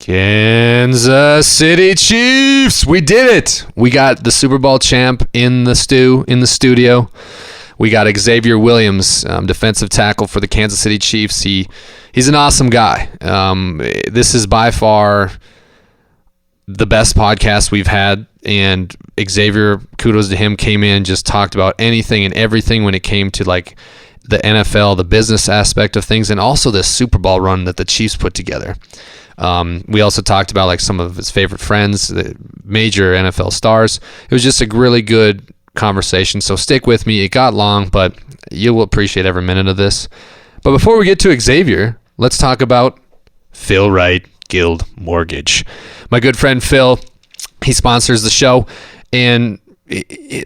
Kansas City Chiefs. We did it. We got the Super Bowl champ in the studio. We got Xavier Williams, defensive tackle for the Kansas City Chiefs. He's an awesome guy. This is by far the best podcast we've had, and Xavier, kudos to him, came in, just talked about anything and everything when it came to like the NFL, the business aspect of things, and also this Super Bowl run that the Chiefs put together. We also talked about like some of his favorite friends, the major NFL stars. It was just a really good conversation. So stick with me. It got long, but you will appreciate every minute of this. But before we get to Xavier, let's talk about Phil Wright, Guild Mortgage. My good friend Phil, he sponsors the show, and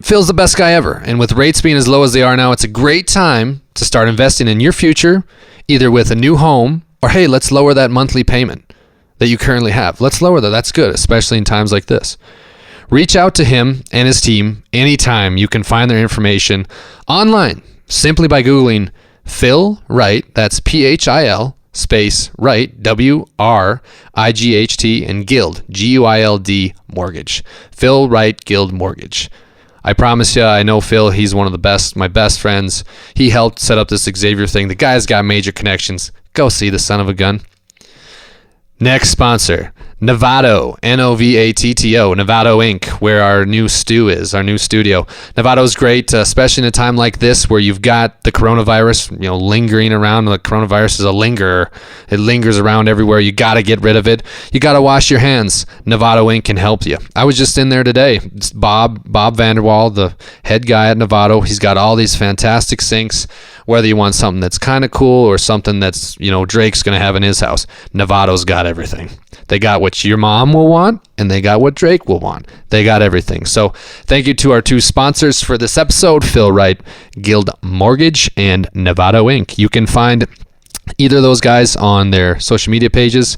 Phil's the best guy ever. And with rates being as low as they are now, it's a great time to start investing in your future, either with a new home or, hey, let's lower that monthly payment that you currently have. Let's lower that. That's good, especially in times like this. Reach out to him and his team anytime. You can find their information online simply by Googling Phil Wright. That's Phil space Wright, WRIGHT, and Guild, GUILD Mortgage. Phil Wright, Guild Mortgage. I promise you, I know Phil. He's one of the best, my best friends. He helped set up this Xavier thing. The guy's got major connections. Go see the son of a gun. Next sponsor, Novato, Novatto, Novato Inc., where our new studio. Novato's great, especially in a time like this where you've got the coronavirus, lingering around. The coronavirus is a lingerer. It lingers around everywhere. You got to get rid of it. You got to wash your hands. Novato Inc. can help you. I was just in there today. It's Bob Vanderwall, the head guy at Novato. He's got all these fantastic sinks. Whether you want something that's kind of cool or something that's, Drake's going to have in his house, Novato's got everything. They got what your mom will want, and they got what Drake will want. They got everything. So thank you to our two sponsors for this episode, Phil Wright, Guild Mortgage, and Novato Inc. You can find either of those guys on their social media pages.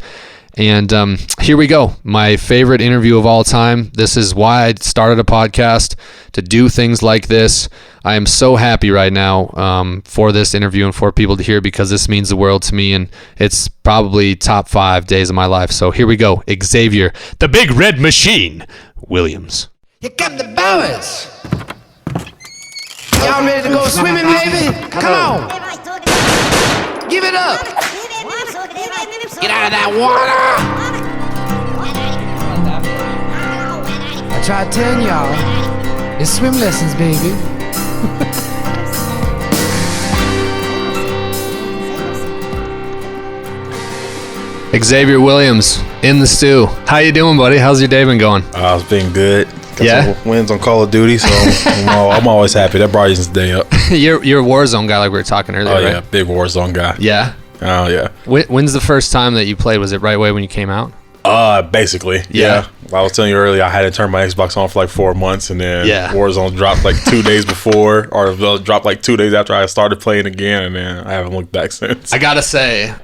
And here we go. My favorite interview of all time. This is why I started a podcast, to do things like this. I am so happy right now for this interview and for people to hear, because this means the world to me, and it's probably top 5 days of my life. So here we go. Xavier, the Big Red Machine, Williams. Here come the boys. Y'all ready to go swimming, baby? Come on. Give it up. Get out of that water. I tried telling y'all, it's swim lessons, baby. Xavier Williams in the stew. How you doing, buddy? How's your day been going? It's been good. Got some wins on Call of Duty, so I'm always happy. That brightens the day up. You're a Warzone guy, like we were talking earlier, right? Oh, yeah, big Warzone guy. Yeah? Oh, yeah. When's the first time that you played? Was it right away when you came out? Basically, yeah. I was telling you earlier, I hadn't turned my Xbox on for like 4 months, and then Warzone dropped like 2 days before, or dropped like 2 days after I started playing again, and then I haven't looked back since. I gotta say,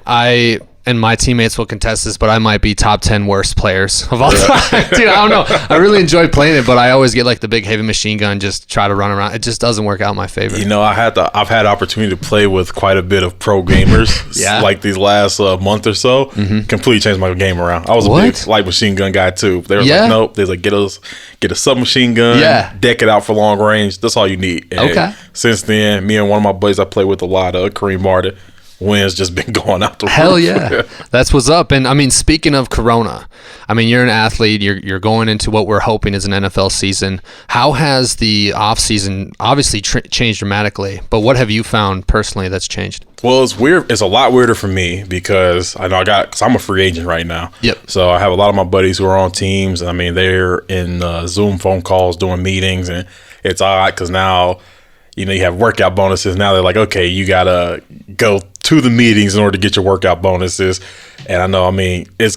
and my teammates will contest this, but I might be top 10 worst players of all time. Dude, I don't know. I really enjoy playing it, but I always get like the big heavy machine gun, just try to run around. It just doesn't work out in my favor. I've had opportunity to play with quite a bit of pro gamers like these last month or so. Completely changed my game around. I was a big light machine gun guy too. They were like, nope. They was like, get a submachine gun, deck it out for long range. That's all you need. And since then, me and one of my buddies I play with a lot, Kareem Martin, wins just been going out the roof. Hell yeah. That's what's up. And I mean, speaking of Corona, I mean, you're an athlete. You're going into what we're hoping is an NFL season. How has the off season obviously changed dramatically? But what have you found personally that's changed? Well, it's weird. It's a lot weirder for me because I'm a free agent right now. Yep. So I have a lot of my buddies who are on teams. I mean, they're in Zoom phone calls, doing meetings, and it's odd because now, you have workout bonuses. Now they're like, okay, you gotta go to the meetings in order to get your workout bonuses. And I know, it's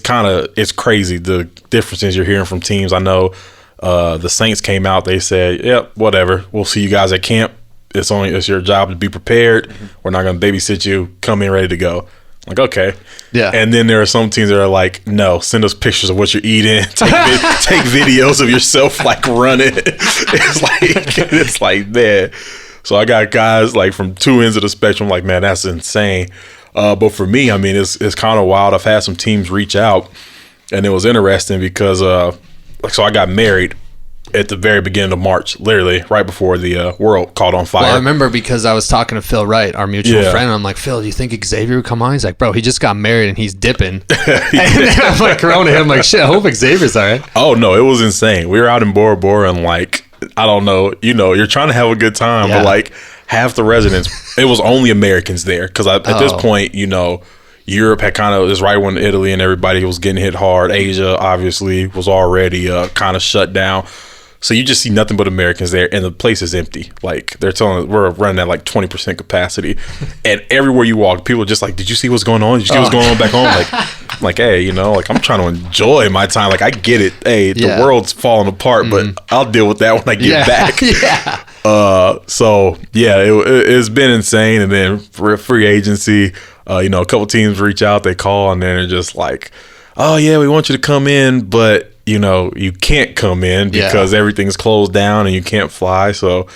crazy the differences you're hearing from teams. I know the Saints came out. They said, yep, whatever. We'll see you guys at camp. It's your job to be prepared. We're not gonna babysit you. Come in ready to go. Like, okay. Yeah. And then there are some teams that are like, no, send us pictures of what you're eating. Take videos of yourself like running. It's like, man. So I got guys like from two ends of the spectrum, like, man, that's insane. But for me, it's kind of wild. I've had some teams reach out And it was interesting because so I got married at the very beginning of March, literally right before the world caught on fire. Well, I remember because I was talking to Phil Wright, our mutual friend, and I'm like, Phil, do you think Xavier would come on? He's like, bro, he just got married and he's dipping. And I'm like, corona him, like, shit, I hope Xavier's all right. Oh, no, it was insane. We were out in Bora Bora and like, I don't know, you're trying to have a good time, but like half the residents, it was only Americans there. Because at this point, Europe had kind of, this right when Italy and everybody was getting hit hard. Asia, obviously, was already kind of shut down. So you just see nothing but Americans there, and the place is empty. Like, they're telling us we're running at like 20% capacity, and everywhere you walk, people are just like, "Did you see what's going on? Did you see what's going on back home?" Like, hey, like I'm trying to enjoy my time. Like, I get it. Hey, the world's falling apart, but I'll deal with that when I get back. So yeah, it's been insane. And then for free agency, a couple teams reach out, they call, and then they're just like, "Oh yeah, we want you to come in, but." You can't come in because everything's closed down and you can't fly. So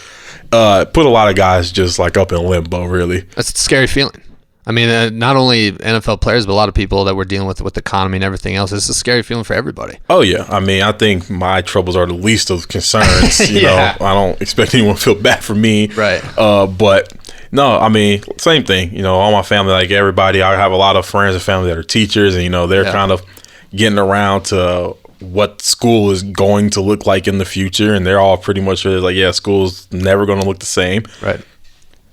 put a lot of guys just like up in limbo, really. That's a scary feeling. I mean, not only NFL players, but a lot of people that we're dealing with the economy and everything else. It's a scary feeling for everybody. Oh, yeah. I mean, I think my troubles are the least of concerns. I don't expect anyone to feel bad for me. Right. But no, I mean, same thing. All my family, like everybody, I have a lot of friends and family that are teachers, and, they're kind of getting around to what school is going to look like in the future, and they're all pretty much like, yeah, school's never going to look the same. Right.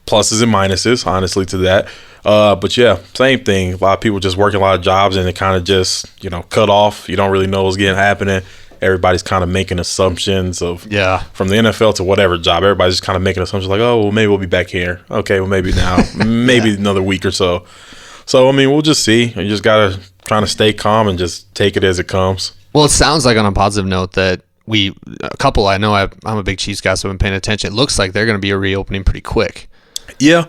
Pluses and minuses, honestly, to that. But yeah, same thing. A lot of people just working a lot of jobs, and it kind of just cut off. You don't really know what's happening. Everybody's kind of making assumptions of from the NFL to whatever job. Everybody's just kind of making assumptions like, oh, well, maybe we'll be back here. Okay, well, maybe now, maybe another week or so. So I mean, we'll just see. You just gotta try to stay calm and just take it as it comes. Well, it sounds like on a positive note that I know I'm a big Chiefs guy, so I've been paying attention. It looks like they're going to be a reopening pretty quick. Yeah.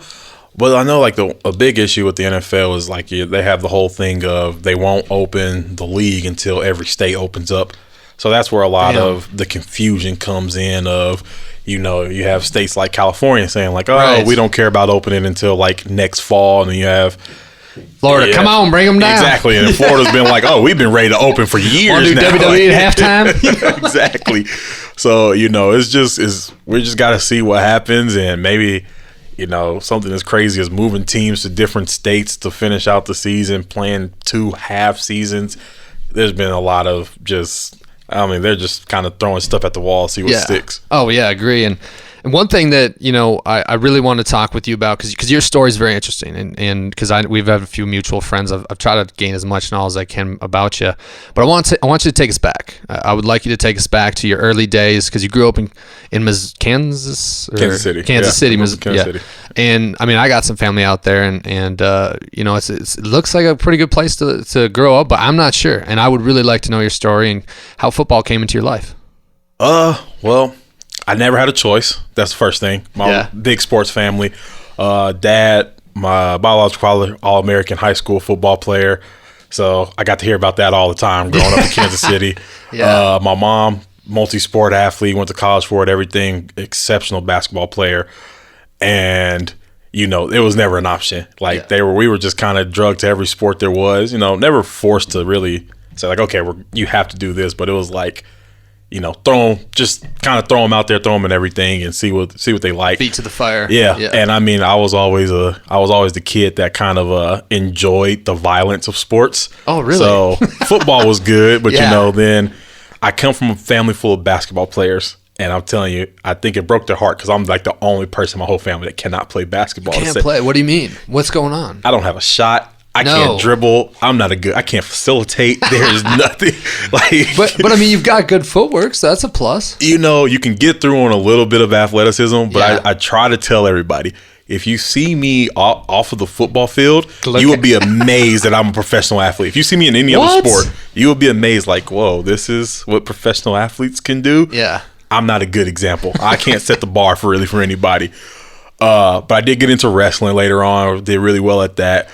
But I know like a big issue with the NFL is like they have the whole thing of they won't open the league until every state opens up. So that's where a lot of the confusion comes in of, you have states like California saying like, oh, we don't care about opening until like next fall. And then you have Florida, come on, bring them down. Exactly. And Florida's been like, oh, we've been ready to open for years now. Want to do WWE at halftime? Exactly. So, we just got to see what happens, and maybe, something as crazy as moving teams to different states to finish out the season, playing 2 half seasons. There's been a lot of they're just kind of throwing stuff at the wall, see what sticks. Oh, yeah, I agree. And one thing that, I really want to talk with you about, because your story is very interesting, and because we've had a few mutual friends. I've tried to gain as much knowledge as I can about you. But I want you to take us back. I would like you to take us back to your early days, because you grew up in Kansas City. Kansas City. And, I mean, I got some family out there, and it looks like a pretty good place to grow up, but I'm not sure. And I would really like to know your story and how football came into your life. Well, I never had a choice. That's the first thing. My big sports family. Dad, my biological father, All-American high school football player. So I got to hear about that all the time growing up in Kansas City. My mom, multi-sport athlete, went to college for it, everything, exceptional basketball player. And, it was never an option. Like we were just kind of drugged to every sport there was, never forced to really say like, okay, you have to do this. But it was like, throw them out there, throw them in everything, and see what they like. Feet to the fire. Yeah. And I mean, I was always the kid that kind of enjoyed the violence of sports. Oh, really? So football was good, but then I come from a family full of basketball players, and I'm telling you, I think it broke their heart because I'm like the only person in my whole family that cannot play basketball. Can't play? What do you mean? What's going on? I don't have a shot. I can't dribble. I can't facilitate. There's nothing But I mean, you've got good footwork, so that's a plus. You can get through on a little bit of athleticism, but I try to tell everybody, if you see me off of the football field, you will be amazed that I'm a professional athlete. If you see me in any other sport, you will be amazed like, whoa, this is what professional athletes can do. Yeah. I'm not a good example. I can't set the bar for anybody. But I did get into wrestling later on. Did really well at that.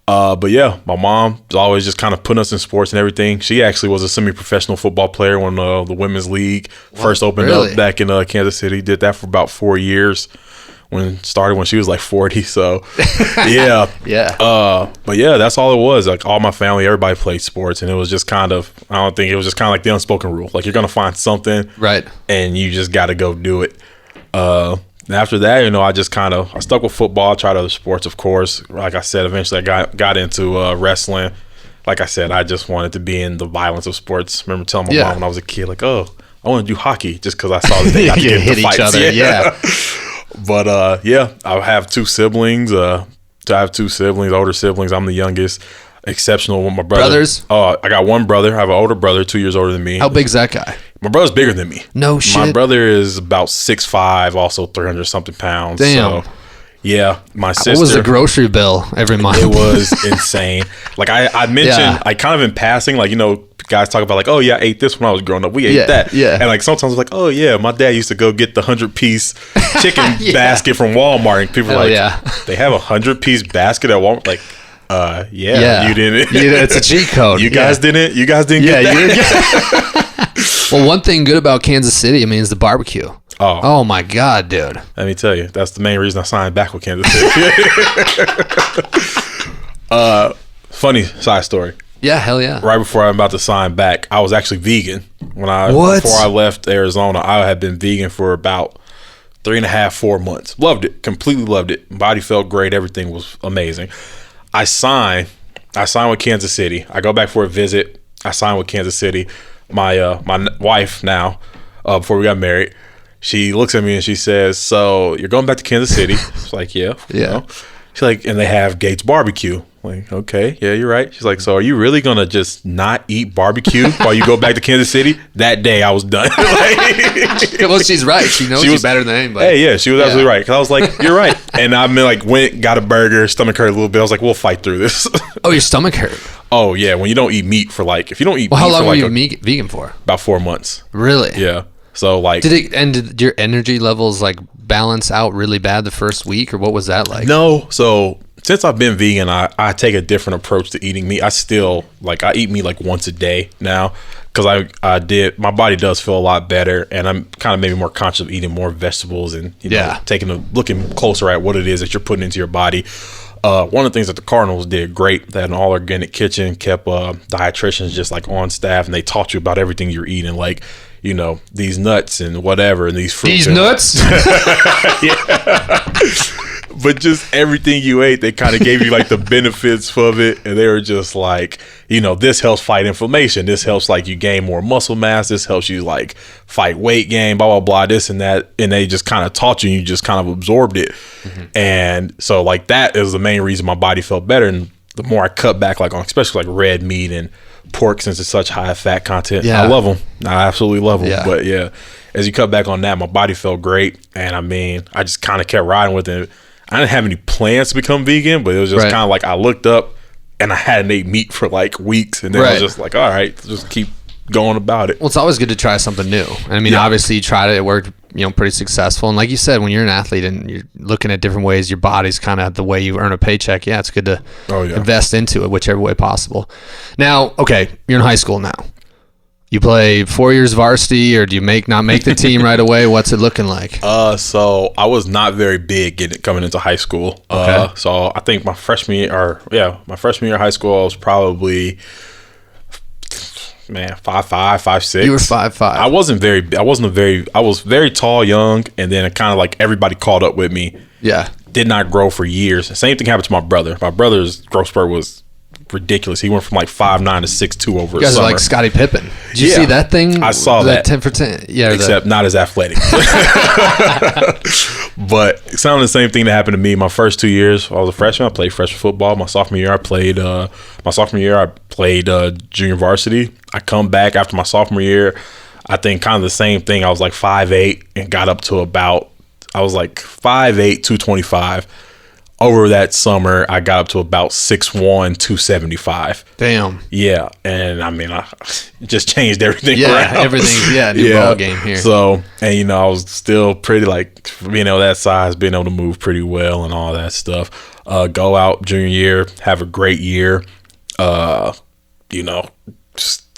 But yeah, my mom was always just kind of putting us in sports and everything. She actually was a semi-professional football player when the women's league first opened up back in Kansas City. Did that for about 4 years. started when she was like 40. So yeah. But yeah, that's all it was. Like all my family, everybody played sports, and it was just kind of, I don't think it was just kind of like the unspoken rule. Like you're gonna find something, right? And you just got to go do it. After that, I stuck with football. I tried other sports, of course. Like I said, eventually I got into wrestling. Like I said, I just wanted to be in the violence of sports. I remember telling my mom when I was a kid, like, oh, I want to do hockey just because I saw that they got to get into fights. Each other. Yeah. But I have two siblings. I have two siblings, older siblings. I'm the youngest. Exceptional with my brother. Brothers? Oh, I got one brother. I have an older brother, 2 years older than me. How big's that guy? My brother's bigger than me. No shit. My brother is about 6'5", also 300 something pounds. Damn. So, yeah, my sister. What was the grocery bill every month? It was insane. Like I mentioned, like kind of in passing, like guys talk about like, oh yeah, I ate this when I was growing up. We ate that. Yeah. And like sometimes I was like, oh yeah, my dad used to go get the 100-piece chicken basket from Walmart, and people are like, they have a 100-piece basket at Walmart. Like, you didn't. It's a cheat code. You guys didn't. You guys didn't get that. Well, one thing good about Kansas City, is the barbecue. Oh my God, dude. Let me tell you, that's the main reason I signed back with Kansas City. Funny side story. Yeah, hell yeah. Right before I'm about to sign back, I was actually vegan. Before I left Arizona, I had been vegan for about 3.5, 4 months. Loved it. Completely loved it. Body felt great. Everything was amazing. I signed with Kansas City. I go back for a visit. I signed with Kansas City. My wife now, before we got married, she looks at me and she says, "So you're going back to Kansas City?" It's like, yeah. She's like, and they have Gates barbecue. I'm like, okay, yeah, you're right. She's like, so are you really gonna just not eat barbecue while you go back to Kansas City? That day I was done. Well, she's right. She knows you better than anybody. Hey, yeah, she was absolutely right. Because I was like, you're right. And I went, got a burger, stomach hurt a little bit. I was like, we'll fight through this. Oh, your stomach hurt? Oh yeah, when you don't eat meat for if you don't eat meat how long were you vegan for? About 4 months. Really? Yeah. So did your energy levels balance out really bad the first week, or what was that like? No. So since I've been vegan, I take a different approach to eating meat. I still I eat meat once a day now, because my body does feel a lot better, and I'm kind of maybe more conscious of eating more vegetables and looking closer at what it is that you're putting into your body. One of the things that the Cardinals did great, they had an all organic kitchen, kept dietitians just on staff, and they taught you about everything you're eating, these nuts and whatever, and these fruits. These nuts? But just everything you ate, they kind of gave you the benefits of it, and they were just this helps fight inflammation, this helps you gain more muscle mass, this helps you fight weight gain, blah blah blah, this and that, and they just kind of taught you, and you just kind of absorbed it. And so that is the main reason my body felt better. And the more I cut back on especially red meat and pork, since it's such high fat content, I love them. I absolutely love them. But yeah, as you cut back on that, my body felt great, and I just kind of kept riding with it. I didn't have any plans to become vegan, but it was just kind of I looked up and I hadn't ate meat for weeks, and then I was just all right, just keep going about it. Well, it's always good to try something new. Obviously you tried it, it worked, pretty successful. And like you said, when you're an athlete and you're looking at different ways your body's kind of the way you earn a paycheck, it's good to invest into it whichever way possible. Now, okay, you're in high school now. You play 4 years varsity, or do you not make the team right away? What's it looking like? So I was not very big coming into high school. Okay. So I think my freshman year of high school, I was probably 5'5", 5'6". You were 5'5". I was very tall, young, and then kind of everybody caught up with me. Yeah. Did not grow for years. The same thing happened to my brother. My brother's growth spurt was ridiculous. He went from 5'9" to 6'2" over you guys summer. are like Scottie Pippen. Did you see that thing? I saw that 10 for 10. Yeah, except not as athletic. But it's kind of the same thing that happened to me my first 2 years. I was a freshman. I played freshman football. My sophomore year, I played junior varsity. I come back after my sophomore year. I think kind of the same thing. I was 5'8" and got up to about 5'8", 225. Over that summer, I got up to about 6'1", 275. Damn. Yeah, and I just changed everything. Yeah, everything. New ball game here. So, and I was still pretty being able that size, being able to move pretty well and all that stuff. Go out junior year, have a great year.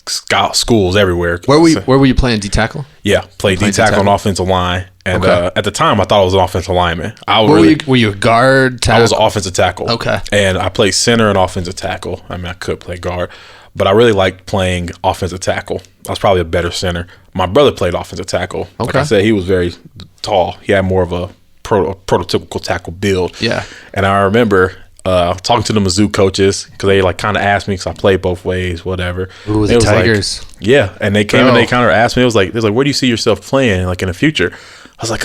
Schools everywhere. Where were you playing D tackle? Yeah, played D tackle on offensive line. And Okay. at the time, I thought I was an offensive lineman. Were you a guard? I was an offensive tackle. Okay. And I played center and offensive tackle. I mean, I could play guard, but I really liked playing offensive tackle. I was probably a better center. My brother played offensive tackle. Like Okay. I said, he was very tall. He had more of a prototypical tackle build. Yeah. And I remember talking to the Mizzou coaches because they like kind of asked me because I played both ways, whatever. Ooh, And the it was like- Tigers. yeah, and they came Bro. and they kind of asked me. It was like, where do you see yourself playing like in the future? I was like,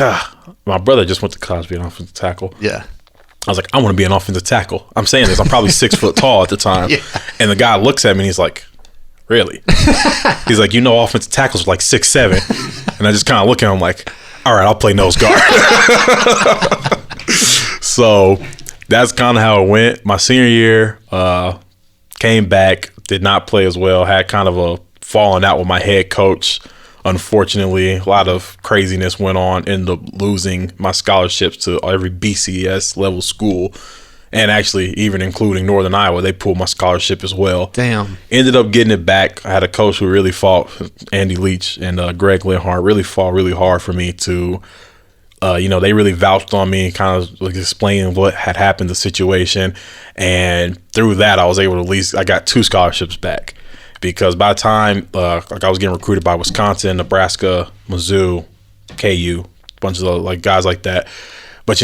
my brother just went to college to be an offensive tackle. Yeah. I was like, I want to be an offensive tackle. I'm saying this. I'm probably 6 foot tall at the time. Yeah. And the guy looks at me and he's like, really? He's like, offensive tackles are like 6'7". And I just kind of look at him like, all right, I'll play nose guard. So that's kind of how it went. My senior year, came back, did not play as well, had kind of a falling out with my head coach. Unfortunately, a lot of craziness went on, ended up losing my scholarships to every BCS level school. And actually, even including Northern Iowa, they pulled my scholarship as well. Damn. Ended up getting it back. I had a coach who really fought, Andy Leach and Greg Linhart, really fought really hard for me to, they really vouched on me, kind of like explaining what had happened, the situation. And through that, I was able to I got 2 scholarships back. Because by the time I was getting recruited by Wisconsin, Nebraska, Mizzou, KU, a bunch of like guys like that. But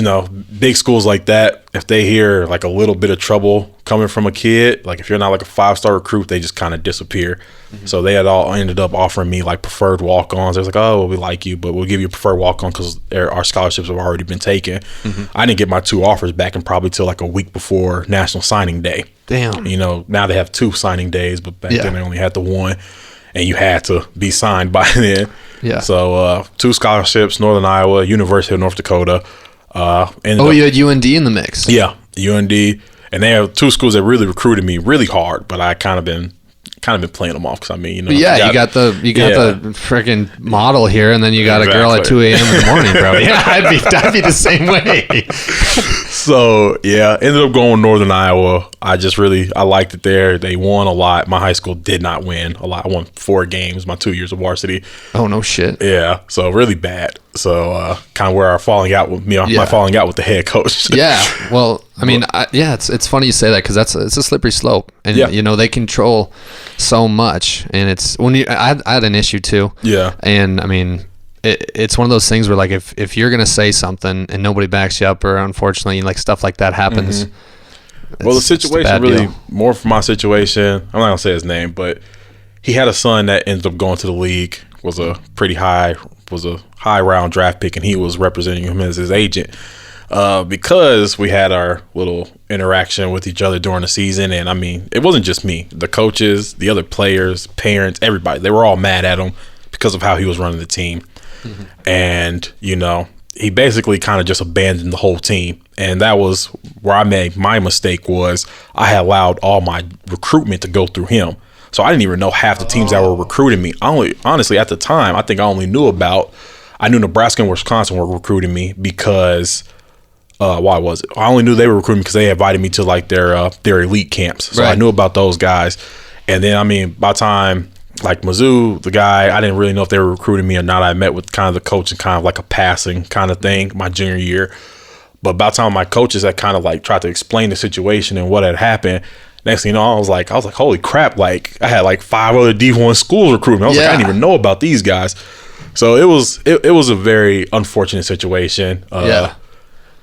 big schools like that, if they hear like a little bit of trouble coming from a kid, like if you're not like a 5-star recruit, they just kind of disappear. Mm-hmm. So they had all ended up offering me like preferred walk-ons. They was like, oh, well, we like you, but we'll give you a preferred walk-on because our scholarships have already been taken. Mm-hmm. I didn't get my 2 offers back and probably till like a week before National Signing Day. Damn. Now they have 2 signing days, but back then they only had the 1, and you had to be signed by then. Yeah. So 2 scholarships, Northern Iowa, University of North Dakota. You had UND in the mix. Yeah, UND, and they have 2 schools that really recruited me really hard, but I kind of been playing them off because you got the freaking model here, and then you got a girl at 2 a.m. in the morning, bro. Yeah, I'd be the same way. So yeah, ended up going Northern Iowa. I liked it there. They won a lot. My high school did not win a lot. I won 4 games my 2 years of varsity. Oh no shit. Yeah, so really bad. So kind of where our falling out with me, my falling out with the head coach. Yeah, well, I mean, it's funny you say that because it's a slippery slope, and they control so much, and it's I had an issue too. Yeah, and I mean, it's one of those things where like if you're gonna say something and nobody backs you up, or unfortunately like stuff like that happens. Mm-hmm. Well, the situation really more for my situation. I'm not gonna say his name, but he had a son that ended up going to the league. Was a high round draft pick, and he was representing him as his agent. Because we had our little interaction with each other during the season. And I mean, it wasn't just me, the coaches, the other players, parents, everybody, they were all mad at him because of how he was running the team. Mm-hmm. And, he basically kind of just abandoned the whole team. And that was where I made my mistake was I had allowed all my recruitment to go through him. So I didn't even know half the teams that were recruiting me. Honestly, at the time, I think I only knew Nebraska and Wisconsin were recruiting me because why was it? I only knew they were recruiting because they invited me to like their elite camps. So I knew about those guys. And then, I mean, by the time like Mizzou, the guy, I didn't really know if they were recruiting me or not. I met with kind of the coach and kind of like a passing kind of thing my junior year. But by the time my coaches had kind of like tried to explain the situation and what had happened, next thing you know, I was like, holy crap! Like I had like 5 other D1 schools recruiting me. I was like, I didn't even know about these guys. So it was a very unfortunate situation.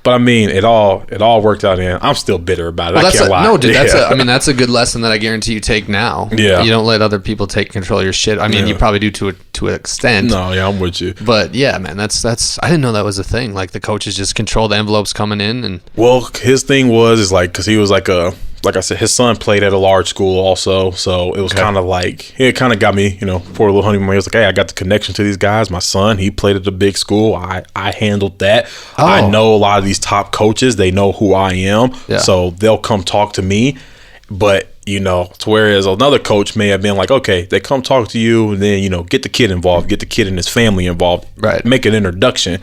But I mean, it all worked out. In I'm still bitter about it. Well, I can't lie. No, dude, that's a good lesson that I guarantee you take now. Yeah, you don't let other people take control of your shit. I mean, you probably do to an extent. No, yeah, I'm with you. But yeah, man, that's I didn't know that was a thing. Like the coaches just control the envelopes coming in, and well, his thing was like because he was like I said, his son played at a large school also, so it was kind of like it kind of got me, poor little honeymoon. He was like, hey, I got the connection to these guys. My son, he played at a big school. I handled that. Oh. I know a lot of these top coaches. They know who I am, so they'll come talk to me. But to whereas another coach may have been like, okay, they come talk to you, and then get the kid involved, get the kid and his family involved, right? Make an introduction.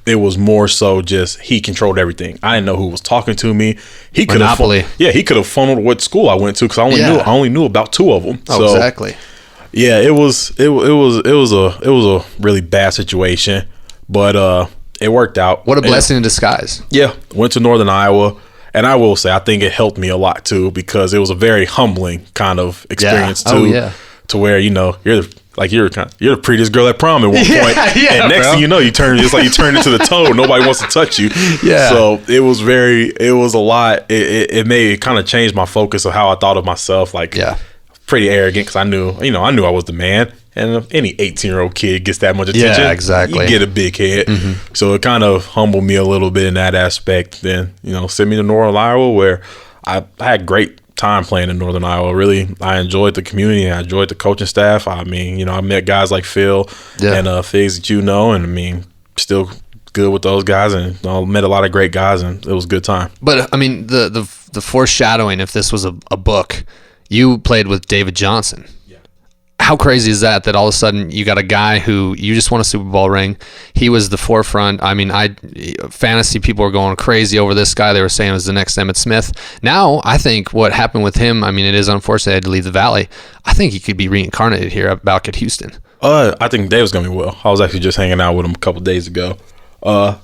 It was more so just he controlled everything. I didn't know who was talking to me. He could have, he could have funneled what school I went to because I only knew about 2 of them. Oh, so, exactly. Yeah, it was a really bad situation. But it worked out. What a blessing in disguise. Yeah, went to Northern Iowa, and I will say I think it helped me a lot too, because it was a very humbling kind of experience too. Oh, yeah. To where, you know, you're the prettiest girl at prom at one point, yeah, and next thing you know, it's like you turn into the toad. Nobody wants to touch you. Yeah. So it was a lot. It kind of changed my focus of how I thought of myself. Like, pretty arrogant, because I knew I was the man. And if any 18-year-old kid gets that much attention, exactly, you get a big head. Mm-hmm. So it kind of humbled me a little bit in that aspect. Then, you know, sent me to Northern Iowa, where I had great time playing in Northern Iowa. Really, I enjoyed the community. I enjoyed the coaching staff. I mean, you know, I met guys like Phil and Figs that you know, and I mean, still good with those guys, and I met a lot of great guys, and it was a good time. But I mean, the foreshadowing, if this was a book, you played with David Johnson. How crazy is that all of a sudden you got a guy who you just won a Super Bowl ring? He was the forefront. I mean, fantasy people were going crazy over this guy. They were saying it was the next Emmitt Smith. Now, I think what happened with him, I mean, it is unfortunate he had to leave the Valley. I think he could be reincarnated here back at Houston. I think Dave's going to be well. I was actually just hanging out with him a couple of days ago.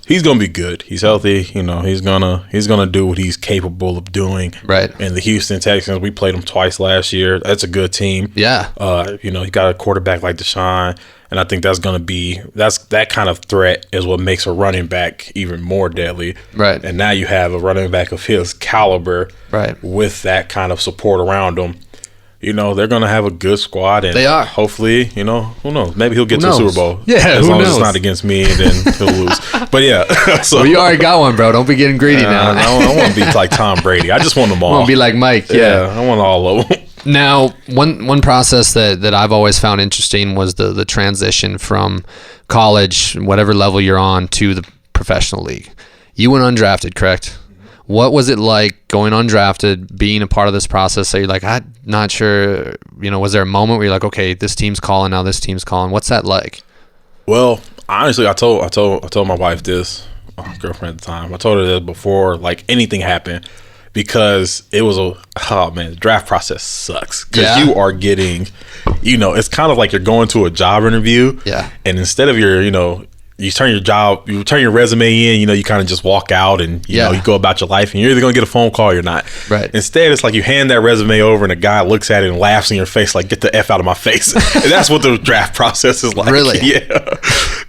He's gonna be good. He's healthy. You know, he's gonna do what he's capable of doing. Right. And the Houston Texans, we played them twice last year. That's a good team. Yeah. You know, he got a quarterback like Deshaun, and I think that kind of threat is what makes a running back even more deadly. Right. And now you have a running back of his caliber. Right. With that kind of support around him. You know, they're going to have a good squad. And they are. Hopefully, you know, who knows? Maybe he'll get to the Super Bowl. Yeah, as long as it's not against me, then he'll lose. But yeah. So, well, you already got one, bro. Don't be getting greedy now. I want to be like Tom Brady. I just want them all. I want to be like Mike. Yeah. I want all of them. Now, one process that I've always found interesting was the transition from college, whatever level you're on, to the professional league. You went undrafted, correct? What was it like going undrafted, being a part of this process? So you're like, I'm not sure, you know, was there a moment where you're like, okay, this team's calling, now this team's calling? What's that like? Well, honestly, I told my wife this, my girlfriend at the time. I told her this before like anything happened, because it was the draft process sucks, because you are getting, you know, it's kind of like you're going to a job interview. Yeah. And instead of you turn your resume in, you know, you kind of just walk out and, you know, you go about your life, and you're either going to get a phone call or you're not. Right. Instead, it's like you hand that resume over and a guy looks at it and laughs in your face, like, get the F out of my face. And that's what the draft process is like. Really? Yeah.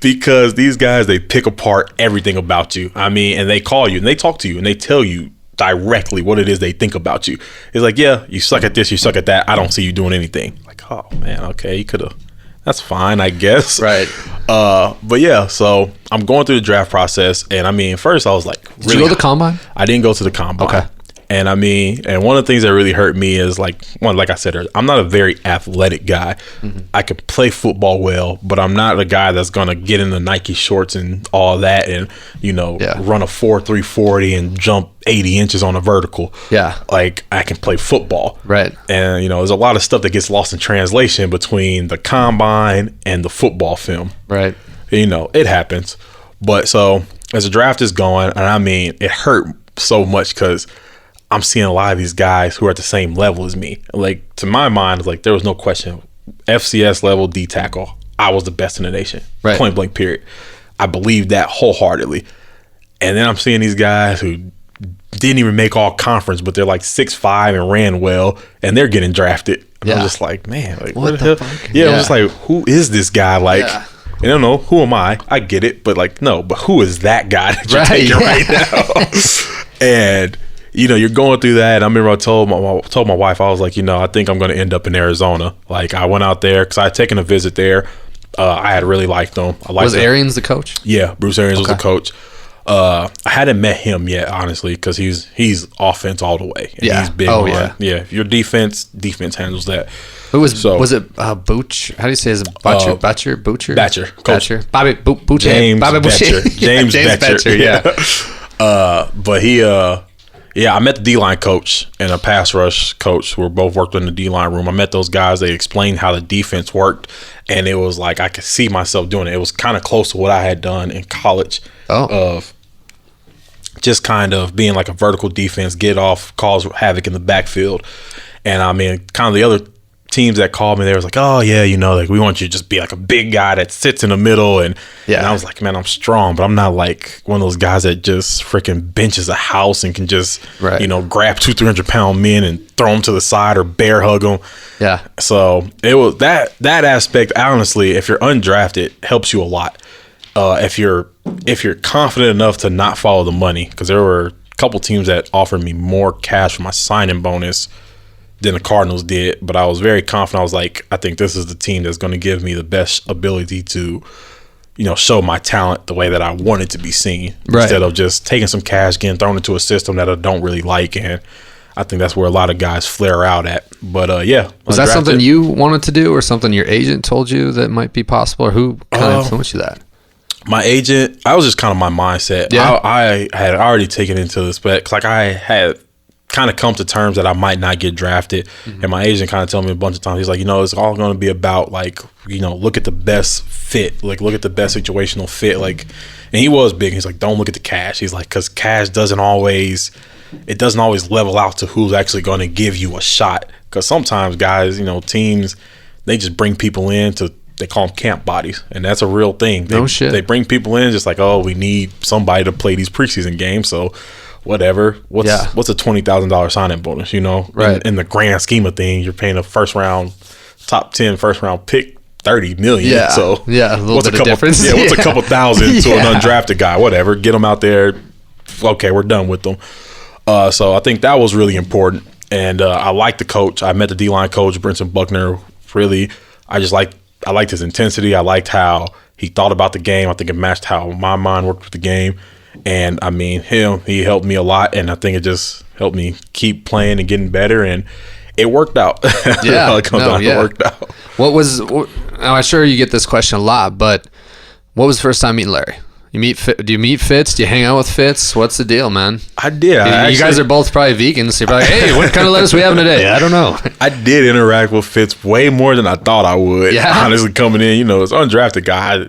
Because these guys, they pick apart everything about you. I mean, and they call you and they talk to you and they tell you directly what it is they think about you. It's like, yeah, you suck at this, you suck at that. I don't see you doing anything. Like, oh, man, okay, you could have. That's fine, I guess. Right. But yeah, so I'm going through the draft process, and I mean, first I was like, really, did you go to the combine? I didn't go to the combine. Okay. And I mean, and one of the things that really hurt me is like I said earlier, I'm not a very athletic guy. Mm-hmm. I can play football well, but I'm not a guy that's gonna get in the Nike shorts and all that, and you know, run a 4.3 40 and jump 80 inches on a vertical. Yeah. Like, I can play football. Right. And you know, there's a lot of stuff that gets lost in translation between the combine and the football film. Right. You know, it happens. But so as the draft is going, and I mean, it hurt so much because I'm seeing a lot of these guys who are at the same level as me. Like, to my mind, like, there was no question. FCS level D tackle, I was the best in the nation. Right. Point blank, period. I believe that wholeheartedly. And then I'm seeing these guys who didn't even make all conference, but they're like 6'5" and ran well, and they're getting drafted. And I'm just like, man, like, what the hell? Yeah, I'm just like, who is this guy? Like, I don't know, who am I? I get it, but like, no, but who is that guy that you're taking right now? And you know, you're going through that. And I remember I told my wife, I was like, you know, I think I'm going to end up in Arizona. Like, I went out there because I had taken a visit there. I had really liked them. Was Arians the coach? Yeah, Bruce Arians was the coach. I hadn't met him yet, honestly, because he's offense all the way. And he's big on your defense handles that. Who was it? Booch? How do you say his Butcher? Butcher. Bobby Butcher. James Bobby Betcher. James Betcher. Yeah. But he. Yeah, I met the D-line coach and a pass rush coach who were both worked in the D-line room. I met those guys. They explained how the defense worked, and it was like I could see myself doing it. It was kind of close to what I had done in college of just kind of being like a vertical defense, get off, cause havoc in the backfield. And I mean, kind of the other teams that called me, they was like, oh yeah, like we want you to just be like a big guy that sits in the middle. And I was like, man, I'm strong, but I'm not like one of those guys that just freaking benches a house and can just, grab 200-300-pound men and throw them to the side or bear hug them. Yeah. So it was that aspect, honestly, if you're undrafted, helps you a lot. If you're confident enough to not follow the money, because there were a couple teams that offered me more cash for my signing bonus than the Cardinals did, but I was very confident. I was like, I think this is the team that's going to give me the best ability to, show my talent the way that I want it to be seen, instead of just taking some cash, getting thrown into a system that I don't really like. And I think that's where a lot of guys flare out at. But was that something you wanted to do, or something your agent told you that might be possible, or who kind of influenced you that? My agent, I was just kind of my mindset. Yeah. I had already taken into this, but like I had kind of come to terms that I might not get drafted. Mm-hmm. And my agent kind of told me a bunch of times, he's like, it's all going to be about like, look at the best fit, like look at the best situational fit. Like, and he was big. He's like, don't look at the cash. He's like, because cash doesn't always level out to who's actually going to give you a shot. Because sometimes guys, teams, they just bring people in they call them camp bodies, and that's a real thing. They bring people in just like, oh, we need somebody to play these preseason games, so whatever. What's a $20,000 signing bonus? Right. In the grand scheme of things, you're paying a top 10 first round pick $30 million. Yeah. So a little bit of difference. Yeah, what's a couple thousand to an undrafted guy? Whatever. Get them out there. Okay, we're done with them. So I think that was really important, and I liked the coach. I met the D-line coach, Brinson Buckner. Really, I liked his intensity. I liked how he thought about the game. I think it matched how my mind worked with the game. And I mean, he helped me a lot, and I think it just helped me keep playing and getting better, and it worked out. Yeah, It worked out. I'm sure you get this question a lot, but what was the first time meeting Larry? Do you meet Fitz? Do you hang out with Fitz? What's the deal, man? I did. You guys are both probably vegans, so you're probably like, hey, what kind of lettuce we having today? I don't know. I did interact with Fitz way more than I thought I would. Yeah. Honestly, coming in, as an undrafted guy,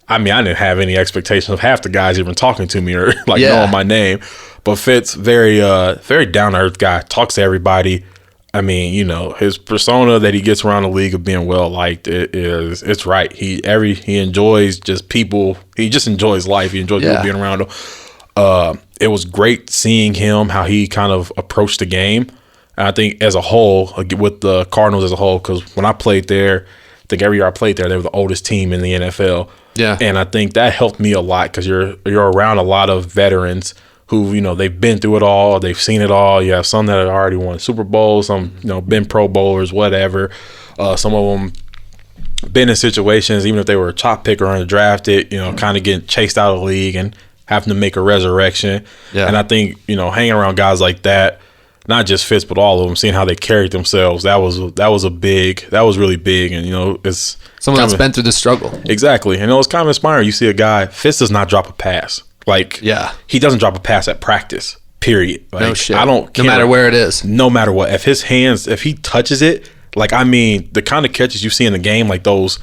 I didn't have any expectation of half the guys even talking to me or knowing my name. But Fitz, very down to earth guy, talks to everybody. I mean, his persona that he gets around the league of being well liked, it's right. He enjoys just people. He just enjoys life. He enjoys people being around him. It was great seeing him, how he kind of approached the game. And I think as a whole, with the Cardinals as a whole, because when I played there, I think every year I played there, they were the oldest team in the NFL. Yeah. And I think that helped me a lot, because you're around a lot of veterans who, they've been through it all. They've seen it all. You have some that have already won Super Bowls, some, been Pro Bowlers, whatever. Some of them been in situations, even if they were a top pick or undrafted, kind of getting chased out of the league and having to make a resurrection. Yeah. And I think, hanging around guys like that, not just Fitz, but all of them, seeing how they carried themselves, that was really big. And, it's someone that's been through the struggle. Exactly. And it was kind of inspiring. You see a guy, Fitz does not drop a pass. He doesn't drop a pass at practice, period. No shit. I don't care. No matter where it is. No matter what. If he touches it, the kind of catches you see in the game, like those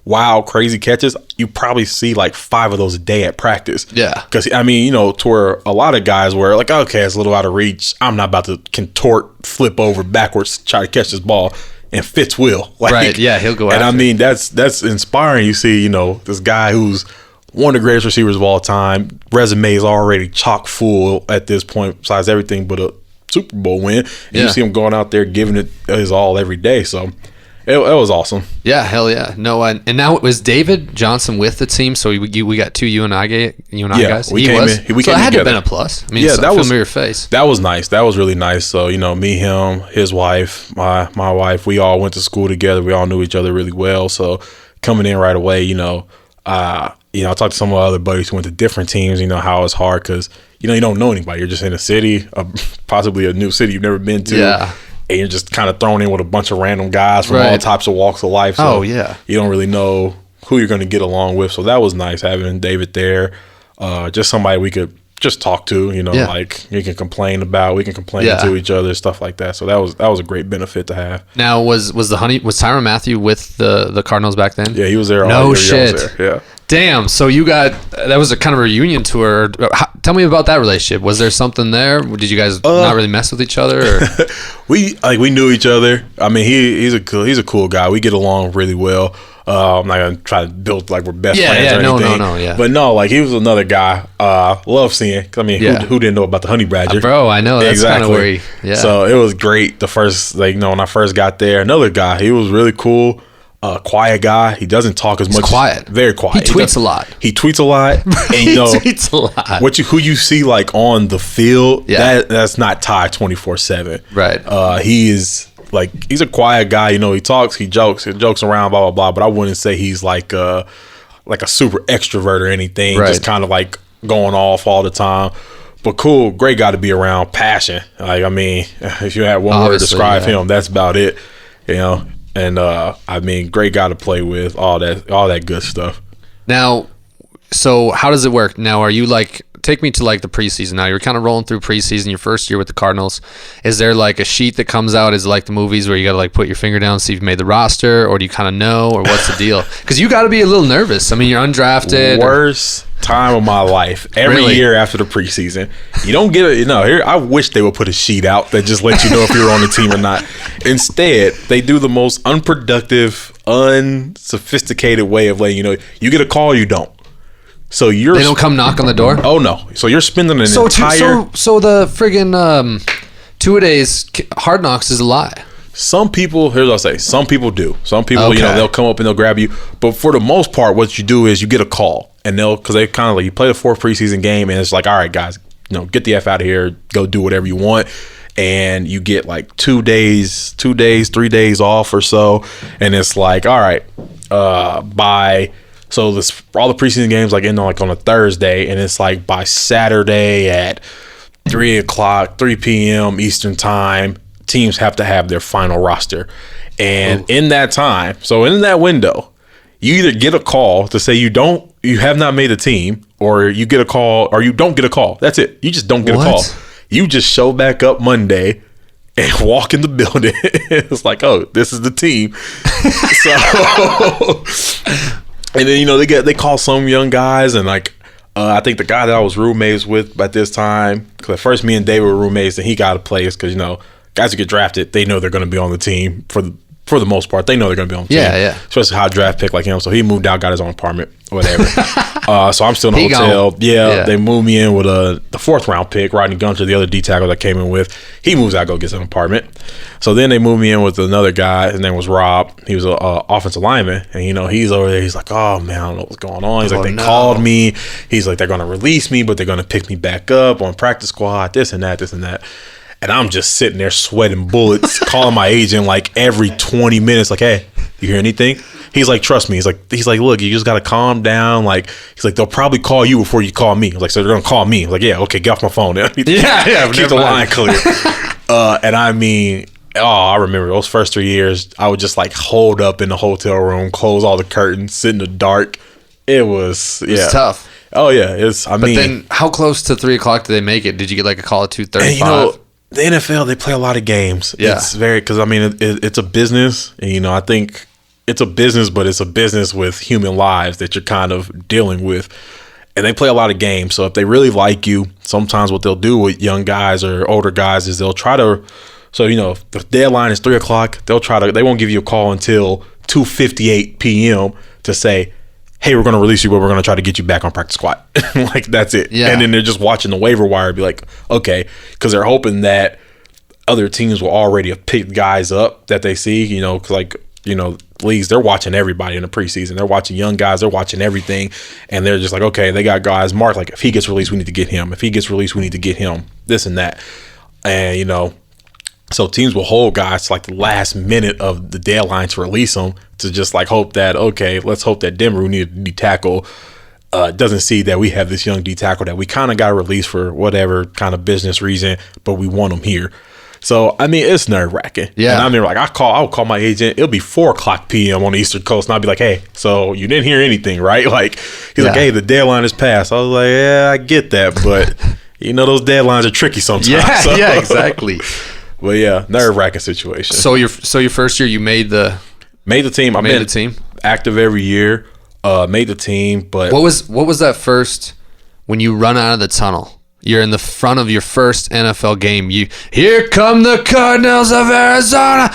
wild, crazy catches, you probably see 5 of those a day at practice. Yeah. Because, to where a lot of guys were like, okay, it's a little out of reach. I'm not about to contort, flip over backwards, try to catch this ball. And Fitz will. Right, yeah, he'll go after it. That's inspiring. You see, this guy who's one of the greatest receivers of all time, resume is already chock full at this point, besides everything but a Super Bowl win. And you see him going out there giving it his all every day. So it was awesome. Yeah, hell yeah. No, and now was David Johnson with the team? So we got 2 UNI guys. We came in. So that had to have been a plus. That was familiar face. That was nice. That was really nice. So me, him, his wife, my wife, we all went to school together. We all knew each other really well. So coming in right away, I talked to some of my other buddies who went to different teams, how it's hard because, you don't know anybody. You're just in a city, possibly a new city you've never been to. Yeah. And you're just kind of thrown in with a bunch of random guys from all types of walks of life. So you don't really know who you're going to get along with. So that was nice having David there. Just somebody we could just talk to, like we can complain to each other, stuff like that. So that was a great benefit to have. Now was Tyrann Mathieu with the Cardinals back then? Yeah, he was there. No shit. Yeah. Damn. So that was a kind of a reunion tour. Tell me about that relationship. Was there something there? Did you guys not really mess with each other? Or? we knew each other. I mean, he's a cool guy. We get along really well. I'm not gonna try to build like we're best friends or anything. No. But no, like he was another guy. Love seeing. I mean, who didn't know about the honey badger? Bro, I know that's kind of where So it was great. The first, when I first got there, another guy. He was really cool. Quiet guy. He doesn't talk as much. Quiet. Very quiet. He tweets a lot. He tweets a lot. And he tweets a lot. Who you see like on the field, that's not Ty 24/7. Right. He is like, he's a quiet guy. He talks, he jokes around, blah blah blah. But I wouldn't say he's like a super extrovert or anything. Right. Just kind of like going off all the time. But cool, great guy to be around. Passion. Like, I mean, if you had one word to describe him, that's about it. And I mean, great guy to play with, all that good stuff. Now, so how does it work? Now, are you like, take me to like the preseason. Now you're kind of rolling through preseason, your first year with the Cardinals. Is there like a sheet that comes out? Is it like the movies where you got to like put your finger down, see if you've made the roster, or do you kind of know, or what's the deal? Because you got to be a little nervous. I mean, you're undrafted. Worst time of my life. Every year after the preseason, you don't get it. Here, I wish they would put a sheet out that just lets you know if you're on the team or not. Instead, they do the most unproductive, unsophisticated way of letting you know. You get a call, you don't. So they don't come knock on the door. Oh no! So you're spending an so entire. So the friggin' 2 days Hard Knocks is a lie. Some people, here's what I'll say. Some people do. Some people, they'll come up and they'll grab you. But for the most part, what you do is you get a call, and because they kind of like, you play the 4th preseason game, and it's like, all right, guys, get the F out of here, go do whatever you want, and you get like 3 days off or so, and it's like, all right, so all the preseason games like end on a Thursday, and it's like by Saturday at 3 p.m. Eastern time, teams have to have their final roster. And in that time, so in that window, you either get a call to say you have not made a team, or you get a call, or you don't get a call. That's it. You just don't get a call. You just show back up Monday and walk in the building. It's like, oh, this is the team. So and then they call some young guys, and like I think the guy that I was roommates with at this time, because at first me and David were roommates, and he got a place because guys who get drafted, they know they're going to be on the team for the most part. They know they're going to be on the team. Yeah. Especially a high draft pick like him. So he moved out, got his own apartment, whatever. So I'm still in the hotel. Yeah, they moved me in with the 4th round pick, Rodney Gunter, the other D tackle that came in with. He moves out, go gets an apartment. So then they moved me in with another guy. His name was Rob. He was an offensive lineman. And, he's over there. He's like, oh, man, I don't know what's going on. He's like, they called me. He's like, they're going to release me, but they're going to pick me back up on practice squad, this and that, this and that. And I'm just sitting there sweating bullets, calling my agent like every 20 minutes, like, hey, you hear anything? He's like, trust me. He's like, look, you just got to calm down. Like, he's like, they'll probably call you before you call me. I was like, so they're going to call me. I was like, yeah, okay, get off my phone. Keep the line clear. And I mean, I remember those first 3 years, I would just like hold up in the hotel room, close all the curtains, sit in the dark. It was tough. Oh, yeah. But then how close to 3 o'clock did they make it? Did you get like a call at 2:35? The NFL, they play a lot of games. Yeah. It's because I mean, it's a business. And, I think it's a business, but it's a business with human lives that you're kind of dealing with. And they play a lot of games. So if they really like you, sometimes what they'll do with young guys or older guys is they'll try to, if the deadline is 3 o'clock, they won't give you a call until 2:58 p.m. to say, hey, we're going to release you, but we're going to try to get you back on practice squad. Like, that's it. Yeah. And then they're just watching the waiver wire, be like, okay, because they're hoping that other teams will already have picked guys up that they see, because leagues, they're watching everybody in the preseason. They're watching young guys. They're watching everything. And they're just like, okay, they got guys marked. Like, if he gets released, we need to get him. If he gets released, we need to get him. This and that. And, so teams will hold guys to like the last minute of the deadline to release them, to just like hope that, okay, let's hope that Denver, who need a D tackle, doesn't see that we have this young D tackle that we kind of got released for whatever kind of business reason, but we want him here. So I mean, it's nerve wracking. Yeah. And I mean, like I'll call my agent. It'll be 4:00 p.m. on the Eastern Coast, and I'll be like, hey, so you didn't hear anything, right? Like he's like, hey, the deadline is passed. I was like, yeah, I get that, but those deadlines are tricky sometimes. Yeah, so. yeah, exactly. But yeah, nerve wracking situation. So your first year, you made the team. I made the team. Active every year. Made the team, but what was that first when you run out of the tunnel? You're in the front of your first NFL game. Here come the Cardinals of Arizona,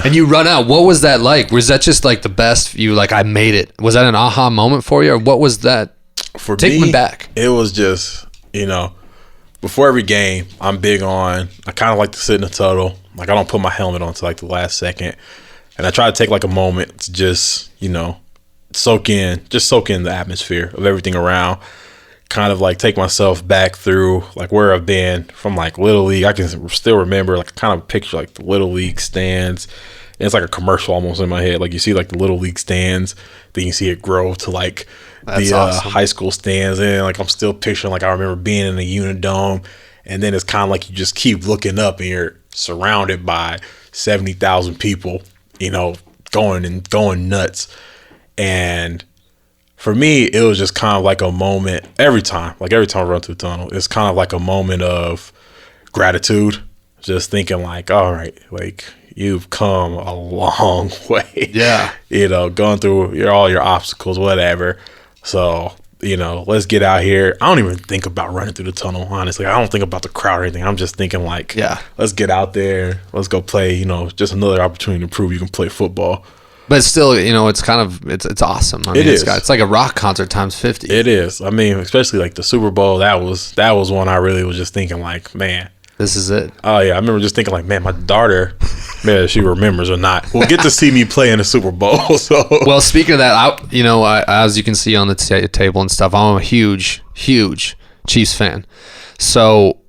and you run out. What was that like? Was that just like the best? You like, I made it. Was that an aha moment for you, or what was that? Take me back. It was just before every game, I'm big on. I kind of like to sit in the tunnel. Like I don't put my helmet on until like the last second, and I try to take like a moment to just soak in the atmosphere of everything around. Kind of like take myself back through like where I've been from like Little League. I can still remember like kind of picture like the Little League stands. And it's like a commercial almost in my head. Like you see like the Little League stands, then you see it grow to like the awesome high school stands. And like I'm still picturing like I remember being in the Unidome, and then it's kind of like you just keep looking up and you're surrounded by 70,000 people, going nuts. And for me, it was just kind of like a moment every time I run through the tunnel, it's kind of like a moment of gratitude, just thinking like, all right, like you've come a long way. Yeah. Going through all your obstacles, whatever. So, let's get out here. I don't even think about running through the tunnel, honestly. I don't think about the crowd or anything. I'm just thinking like, yeah, let's get out there. Let's go play, just another opportunity to prove you can play football. But still, it's kind of it's awesome. I mean, it's like a rock concert times 50. It is. I mean, especially like the Super Bowl. That was one I really was just thinking like, man, this is it. Oh yeah, I remember just thinking like, man, my daughter, man, if she remembers or not, will get to see me play in the Super Bowl. So well, speaking of that, as you can see on the table and stuff, I'm a huge Chiefs fan. So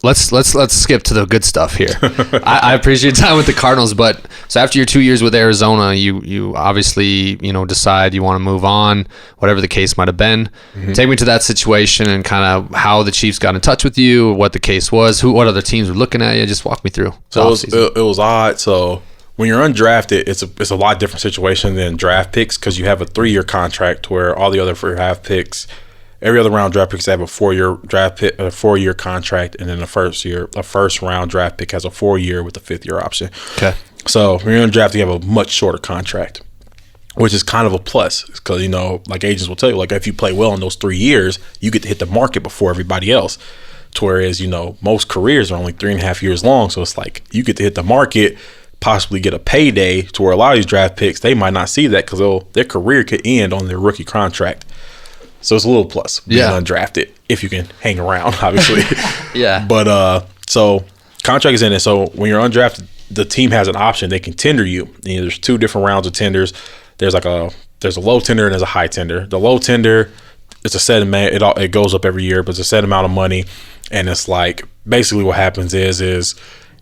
let's skip to the good stuff here. I appreciate your time with the Cardinals, but so after your 2 years with Arizona, you obviously decide you want to move on, whatever the case might have been. Mm-hmm. Take me to that situation and kind of how the Chiefs got in touch with you, what the case was, what other teams were looking at you. Just walk me through. So it was odd. So when you're undrafted, it's a lot different situation than draft picks because you have a 3-year contract where all the other draft picks. Every other round draft picks have a 4-year draft pick, a 4-year contract, and then a first round draft pick has a 4-year with a 5th-year option. Okay. So when you're in draft, you have a much shorter contract, which is kind of a plus because like agents will tell you, like if you play well in those 3 years, you get to hit the market before everybody else. To whereas most careers are only 3.5 years long, so it's like you get to hit the market, possibly get a payday. To where a lot of these draft picks, they might not see that because their career could end on their rookie contract. So it's a little plus being undrafted if you can hang around, obviously. Yeah. But so contract is in it. So when you're undrafted, the team has an option. They can tender you. There's 2 different rounds of tenders. There's a low tender and there's a high tender. The low tender, it's a set amount. It goes up every year, but it's a set amount of money. And it's like basically what happens is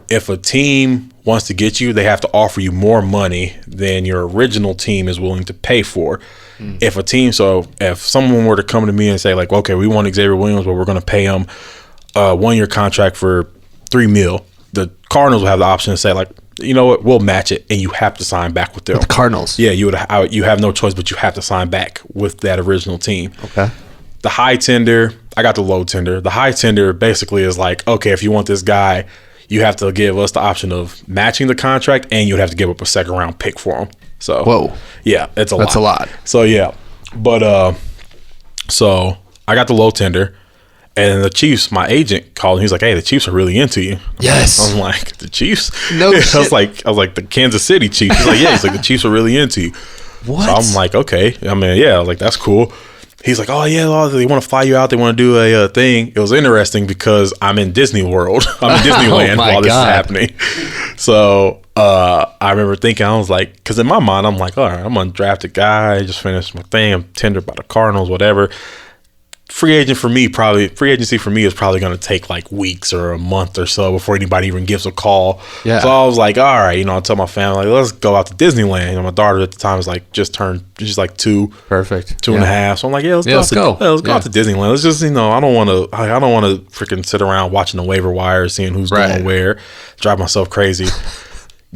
if a team wants to get you, they have to offer you more money than your original team is willing to pay for. If someone were to come to me and say like, okay, we want Xavier Williams, but we're going to pay him a 1-year contract for $3 million, the Cardinals will have the option to say like, you know what, we'll match it, and you have to sign back with them. With the Cardinals? Yeah, you have no choice, but you have to sign back with that original team. Okay. The high tender, I got the low tender. The high tender basically is like, okay, if you want this guy, you have to give us the option of matching the contract, and you'd have to give up a 2nd-round pick for him. So whoa, yeah, that's a lot. So yeah, but so I got the low tender, and the Chiefs. My agent called, and he's like, "Hey, the Chiefs are really into you." Yes, I'm like, the Chiefs. No, shit. I was like the Kansas City Chiefs. He's like, yeah, he's like the Chiefs are really into you. What? So I'm like, okay. I mean, yeah, like that's cool. He's like, oh yeah, they want to fly you out. They want to do a thing. It was interesting because I'm in Disney World. I'm in Disneyland while this is happening. So I remember thinking, I was like, because in my mind, I'm like, all right, I'm an undrafted guy. I just finished my thing. I'm tendered by the Cardinals, whatever. free agency for me is probably going to take like weeks or a month or so before anybody even gives a call. Yeah. So I was like, all right, I tell my family, like, let's go out to Disneyland. My daughter at the time was like she's like 2. Perfect. 2.5. So I'm like, let's go out to Disneyland. Let's just, I don't want to freaking sit around watching the waiver wire, seeing who's going where, drive myself crazy.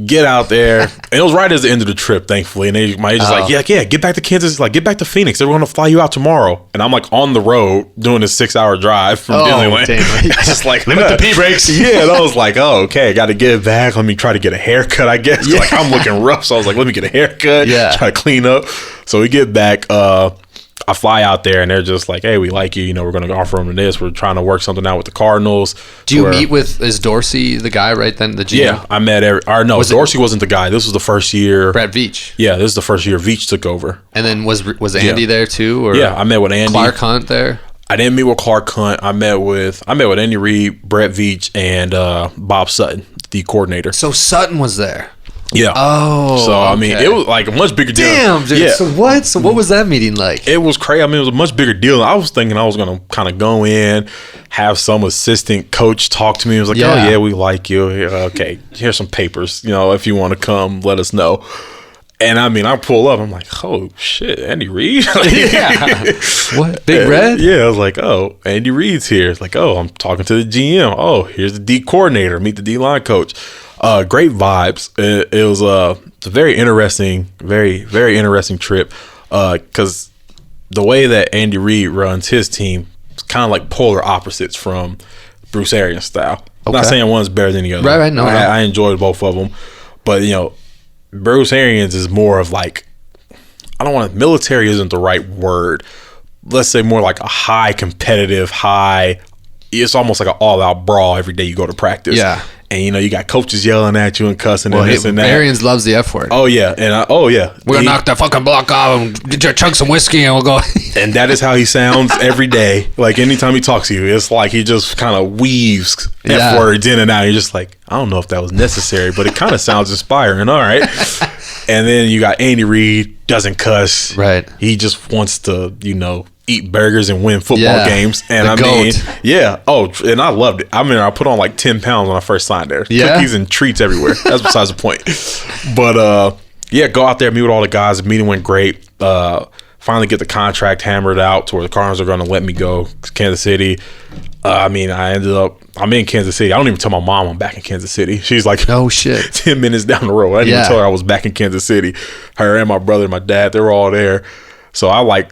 Get out there, and it was right at the end of the trip, thankfully. And my agent's like, yeah, get back to Kansas, like get back to Phoenix. They're going to fly you out tomorrow. And I'm like on the road doing a 6-hour drive from Disneyland. Just like limit the pee breaks. Yeah, and I was like, oh, okay, I got to get back. Let me try to get a haircut, I guess. Yeah. Like I'm looking rough, so I was like, let me get a haircut. Yeah, try to clean up. So we get back. I fly out there and they're just like, hey, we like you. We're going to offer them this. We're trying to work something out with the Cardinals. Do you meet with, is Dorsey the guy right then, the GM? Yeah, I met Dorsey wasn't the guy. This was the first year. Brett Veach. Yeah, this is the first year Veach took over. And then was Andy there too? Or yeah, I met with Andy. Clark Hunt there? I didn't meet with Clark Hunt. I met with Andy Reid, Brett Veach, and Bob Sutton, the coordinator. So Sutton was there. Yeah. Oh. So I mean, it was like a much bigger deal. Damn, dude. Yeah. So what? So what was that meeting like? It was crazy. I mean, it was a much bigger deal. I was thinking I was gonna kind of go in, have some assistant coach talk to me. It was like, oh yeah, we like you. Okay, here's some papers. If you want to come, let us know. And I mean, I pull up. I'm like, oh shit, Andy Reid. Yeah. What? Big Red? Yeah. I was like, oh, Andy Reid's here. It's like, oh, I'm talking to the GM. Oh, here's the D coordinator. Meet the D line coach. Great vibes. It was a very interesting, very, very interesting trip. Because the way that Andy Reid runs his team is kind of like polar opposites from Bruce Arians' style. I'm not saying one's better than the other. Right. No, I enjoyed both of them, but Bruce Arians is more of like, military isn't the right word. Let's say more like a high competitive, it's almost like an all-out brawl every day you go to practice. Yeah. And, you got coaches yelling at you and cussing and this and that. Arians loves the F word. Oh, yeah. And, We're going to knock the fucking block off and chug some whiskey and we'll go. And that is how he sounds every day. Like, anytime he talks to you, it's like he just kind of weaves F words in and out. You're just like, I don't know if that was necessary, but it kind of sounds inspiring. All right. And then you got Andy Reid, doesn't cuss. Right. He just wants to, eat burgers and win football games. And and I loved it. I mean, I put on like 10 pounds when I first signed there. Yeah. Cookies and treats everywhere. That's besides the point. But go out there, meet with all the guys. The meeting went great. Finally get the contract hammered out to where the Cardinals are going to let me go. Kansas City. I'm in Kansas City. I don't even tell my mom I'm back in Kansas City. She's like, no shit. 10 minutes down the road. I didn't even tell her I was back in Kansas City. Her and my brother and my dad, they were all there. So I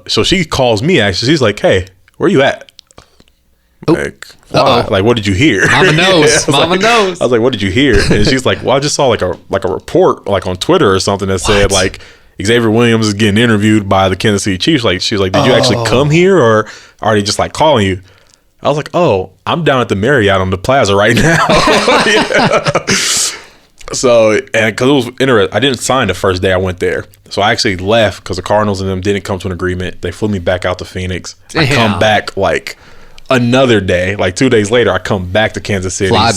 so she calls me actually. She's like, hey, where you at? Like, why? Like, what did you hear? Mama knows. Mama knows. I was like, what did you hear? And she's like, well, I just saw like a report like on Twitter or something that said like Xavier Williams is getting interviewed by the Kansas City Chiefs. Like, she's like, did you actually come here or are they just like calling you? I was like, oh, I'm down at the Marriott on the Plaza right now. So, and because it was interesting, I didn't sign the first day I went there. So I actually left because the Cardinals and them didn't come to an agreement. They flew me back out to Phoenix. I come back like another day, like 2 days later, I come back to Kansas City. I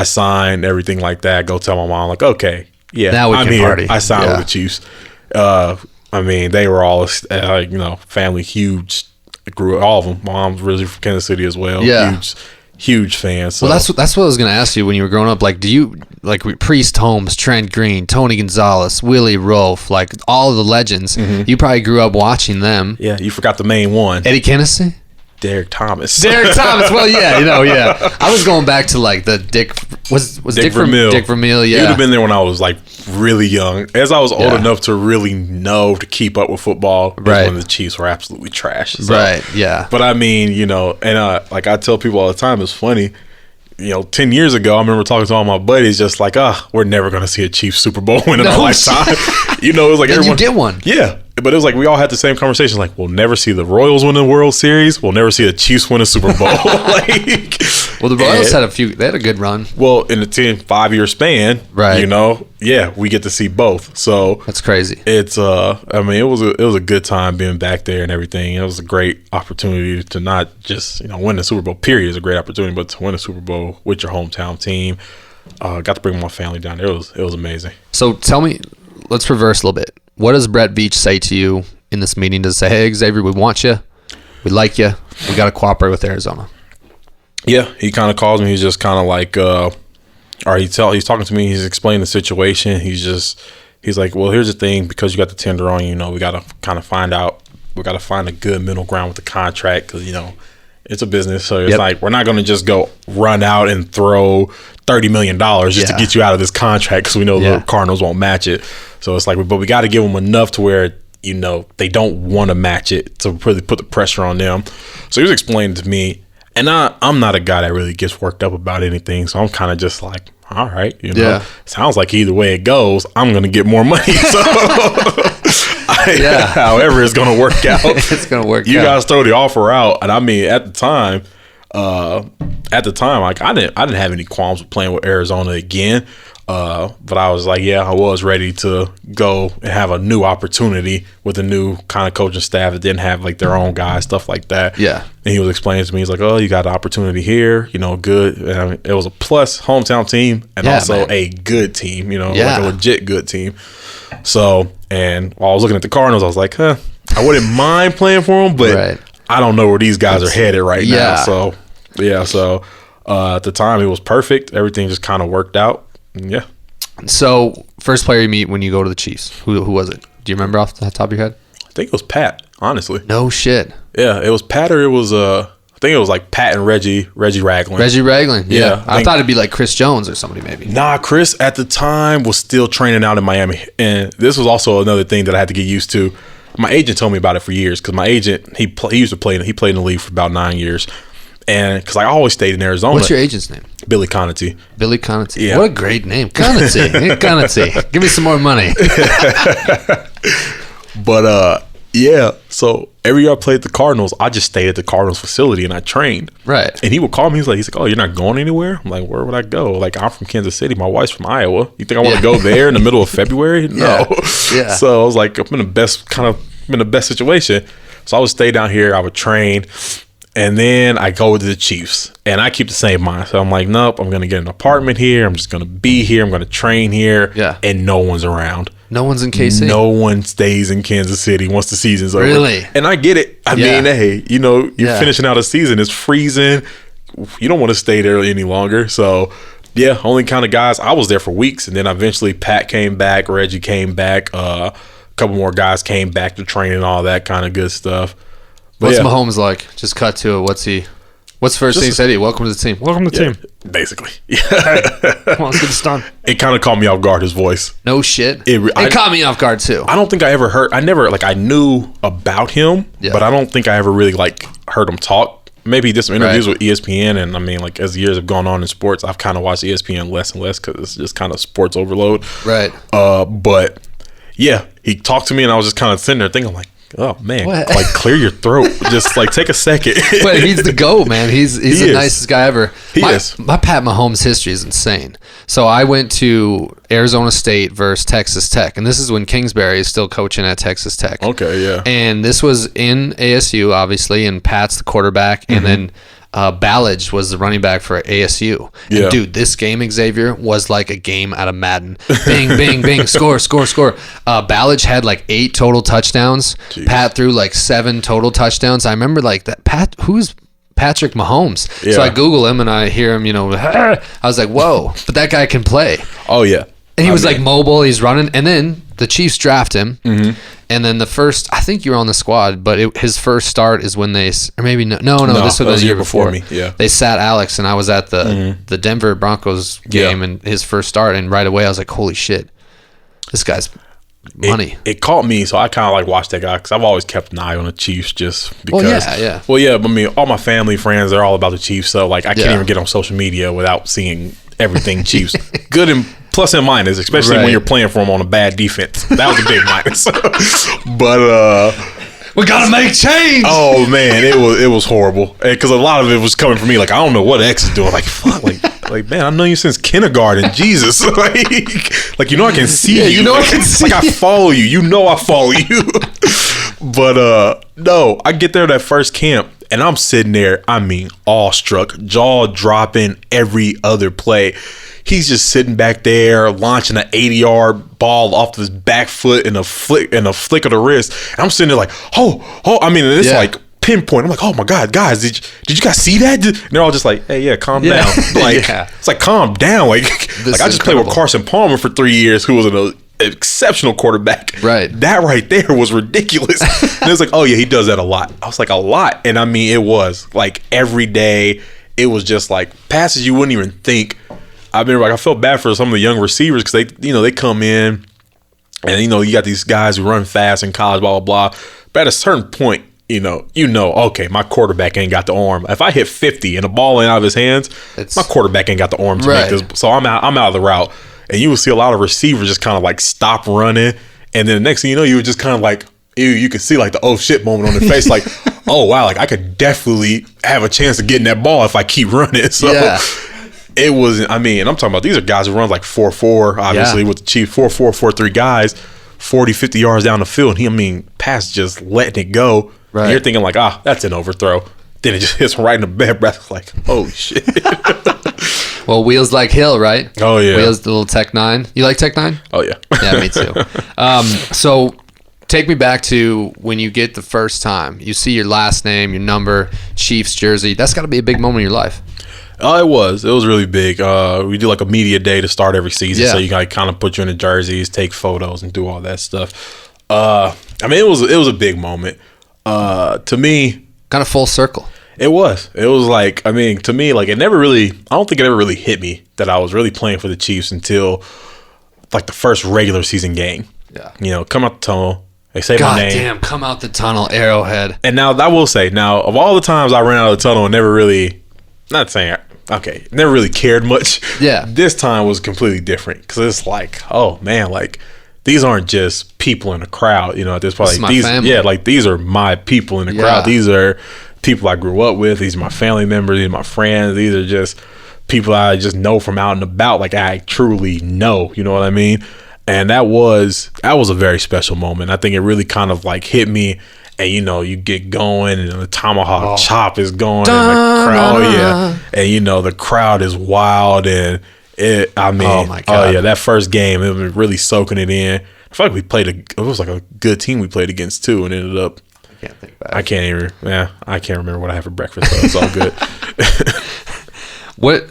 signed everything like that. Go tell my mom, like, okay, now we can party. I signed with the Chiefs. I mean, they were all family huge. Grew all of them. My mom's really from Kansas City as well. Yeah. Huge fan. So. Well, that's what I was going to ask you when you were growing up. Like, do you like Priest Holmes, Trent Green, Tony Gonzalez, Willie Rolfe, like all of the legends? Mm-hmm. You probably grew up watching them. Yeah, you forgot the main one. Eddie Kennedy? Derek Thomas. Well, yeah. I was going back to like the Dick Vermeil. Dick Vermeil, yeah. He would have been there when I was like really young. As I was old enough to really know to keep up with football, when the Chiefs were absolutely trash. So, right, yeah. But I mean, and like I tell people all the time, it's funny. 10 years ago, I remember talking to all my buddies, just like, we're never going to see a Chiefs Super Bowl win in our lifetime. It was like everyone. You did one. Yeah. But it was like we all had the same conversation. Like, we'll never see the Royals win the World Series. We'll never see the Chiefs win a Super Bowl. Well, the Royals they had a good run. Well, in the 5-year span, right? We get to see both. So that's crazy. It's I mean, it was a good time being back there and everything. It was a great opportunity to not just win the Super Bowl. Period is a great opportunity, but to win a Super Bowl with your hometown team. Got to bring my family down there. It was amazing. So tell me, let's reverse a little bit. What does Brett Veach say to you in this meeting? Does he say, hey, Xavier, we want you? We like you. We got to cooperate with Arizona. Yeah, he kind of calls me. He's just kind of like, he's talking to me. He's explaining the situation. He's like, well, here's the thing. Because you got the tender on, we got to kind of find out. We got to find a good middle ground with the contract because, it's a business. So it's like, we're not going to just go run out and throw $30 million just to get you out of this contract because we know the Cardinals won't match it. So it's like, but we got to give them enough to where, they don't want to match it to really put the pressure on them. So he was explaining to me, and I'm not a guy that really gets worked up about anything. So I'm kind of just like, all right, sounds like either way it goes, I'm going to get more money. So however it's going to work out, it's going to work out. You guys throw the offer out. And I mean, at the time, like I didn't have any qualms with playing with Arizona again. But I was like, I was ready to go and have a new opportunity with a new kind of coaching staff that didn't have like their own guys, stuff like that. Yeah. And he was explaining to me, he's like, oh, you got an opportunity here, good. And I mean, it was a plus hometown team and also a good team, like a legit good team. So, and while I was looking at the Cardinals, I was like, I wouldn't mind playing for them, but I don't know where these guys are headed right now. So, at the time it was perfect. Everything just kind of worked out. Yeah. So, first player you meet when you go to the Chiefs, who was it? Do you remember off the top of your head? I think it was Pat, honestly. No shit. Yeah, it was Pat or it was I think it was like Pat and Reggie Ragland. Reggie Ragland, yeah. I thought it'd be like Chris Jones or somebody maybe. Nah, Chris at the time was still training out in Miami. And this was also another thing that I had to get used to. My agent told me about it for years because my agent, he played in the league for about 9 years. And because I always stayed in Arizona. What's your agent's name? Billy Conatee. Billy Conatee. Yeah. What a great name. Conatee. Give me some more money. But, so every year I played the Cardinals, I just stayed at the Cardinals facility and I trained. Right. And he would call me. He's like, oh, you're not going anywhere? I'm like, where would I go? Like, I'm from Kansas City. My wife's from Iowa. You think I want to go there in the middle of February? No. Yeah. So I was like, I'm in the best situation. So I would stay down here. I would train. And then I go to the Chiefs, and I keep the same mind. So I'm like, nope, I'm going to get an apartment here. I'm just going to be here. I'm going to train here. Yeah. And no one's around. No one's in KC? No one stays in Kansas City once the season's over. Really? And I get it. I mean, hey, you're finishing out a season. It's freezing. You don't want to stay there any longer. So, only kind of guys. I was there for weeks, and then eventually Pat came back. Reggie came back. A couple more guys came back to train and all that kind of good stuff. What's Mahomes like? Just cut to it. What's the first thing he said to you? Welcome to the team. Welcome to the team. Basically. Hey, come on, let's get this done. It kind of caught me off guard, his voice. No shit. It caught me off guard too. I don't think I ever heard. I knew about him, but I don't think I ever really heard him talk. Maybe did some interviews with ESPN, and I mean, as the years have gone on in sports, I've kind of watched ESPN less and less because it's just kind of sports overload. Right. But he talked to me, and I was just kind of sitting there thinking, like, oh man, clear your throat. Just take a second. But he's the GOAT, man. He's the nicest guy ever. My Pat Mahomes history is insane. So I went to Arizona State versus Texas Tech, and this is when Kingsbury is still coaching at Texas Tech. Okay, yeah. And this was in ASU, obviously, and Pat's the quarterback, and then Ballage was the running back for ASU. And dude, this game, Xavier, was like a game out of Madden. Bing, bing, bing, score. Ballage had 8 total touchdowns. Jeez. Pat threw 7 total touchdowns. I remember that. Who's Patrick Mahomes? Yeah. So I Google him and I hear him, I was like, whoa, but that guy can play. Oh, yeah. And he was mobile, he's running, and then the Chiefs draft him, and then I think you were on the squad, but his first start is when this was the year before me. Yeah, they sat Alex, and I was at the Denver Broncos game, and his first start, and right away I was like, holy shit, this guy's money. It caught me, so I kind of watched that guy because I've always kept an eye on the Chiefs just because. Well, yeah. I mean, all my family, friends, they're all about the Chiefs, so I can't even get on social media without seeing everything Chiefs. Good and plus and minus, especially when you're playing for them on a bad defense. That was a big minus. But we gotta make change. Oh man, it was horrible because a lot of it was coming from me. I don't know what X is doing. Fuck, man, I've known you since kindergarten. Jesus, I can see you. I can see. I follow you. I follow you. But no, I get there that first camp. And I'm sitting there, awestruck, jaw dropping every other play. He's just sitting back there, launching an 80-yard ball off his back foot in a flick of the wrist. And I'm sitting there it's pinpoint. I'm like, oh my God, guys, did you guys see that? And they're all just like, hey, yeah, calm down. Like, it's like, calm down. Like I just played with Carson Palmer for 3 years, who was an exceptional quarterback. Right. That right there was ridiculous. And it was like, oh yeah, he does that a lot. I was like, a lot. And I mean, it was like every day. It was just like passes you wouldn't even think. I remember, like, I felt bad for some of the young receivers because they come in and you got these guys who run fast in college, blah blah blah. But at a certain point, okay, my quarterback ain't got the arm. If I hit 50 and the ball ain't out of his hands, my quarterback ain't got the arm to make this. So I'm out of the route. And you will see a lot of receivers just kind of like stop running, and then the next thing you know, you would just kind of like, you can see like the oh shit moment on their face, like, oh wow, like I could definitely have a chance of getting that ball if I keep running. So it was, and I'm talking about, these are guys who run like 4.4, obviously with the Chiefs, 4.4, 4.3 guys, 40, 50 yards down the field. Pass just letting it go. Right. And you're thinking like, that's an overthrow. Then it just hits right in the bed breath, like, oh shit. Well, Wheels like Hill, right? Oh yeah. Wheels, the little Tech 9. You like Tech 9? Oh yeah. Yeah, me too. So take me back to when you get the first time. You see your last name, your number, Chiefs jersey. That's got to be a big moment in your life. It was really big. We do like a media day to start every season, so you got kind of put you in the jerseys, take photos, and do all that stuff. It was a big moment. To me, kind of full circle. It was like, to me, like, I don't think it ever really hit me that I was really playing for the Chiefs until like the first regular season game. Yeah. Come out the tunnel. They say my name. Damn, come out the tunnel, Arrowhead. And now I will say, of all the times I ran out of the tunnel and never really, never really cared much. Yeah. This time was completely different because it's like, oh man, like, these aren't just people in a crowd, at this point. Like, family. Yeah, like, these are my people in the crowd. These are people I grew up with. These are my family members. These are my friends. These are just people I just know from out and about. Like, I truly know, you know what I mean? And that was a very special moment. I think it really kind of like hit me, and you get going, and the tomahawk chop is going, and the crowd, and the crowd is wild, and oh my God. That first game, it was really soaking it in. I feel like it was like a good team we played against too, and ended up, I can't think back. I can't remember what I had for breakfast, so it's all good. What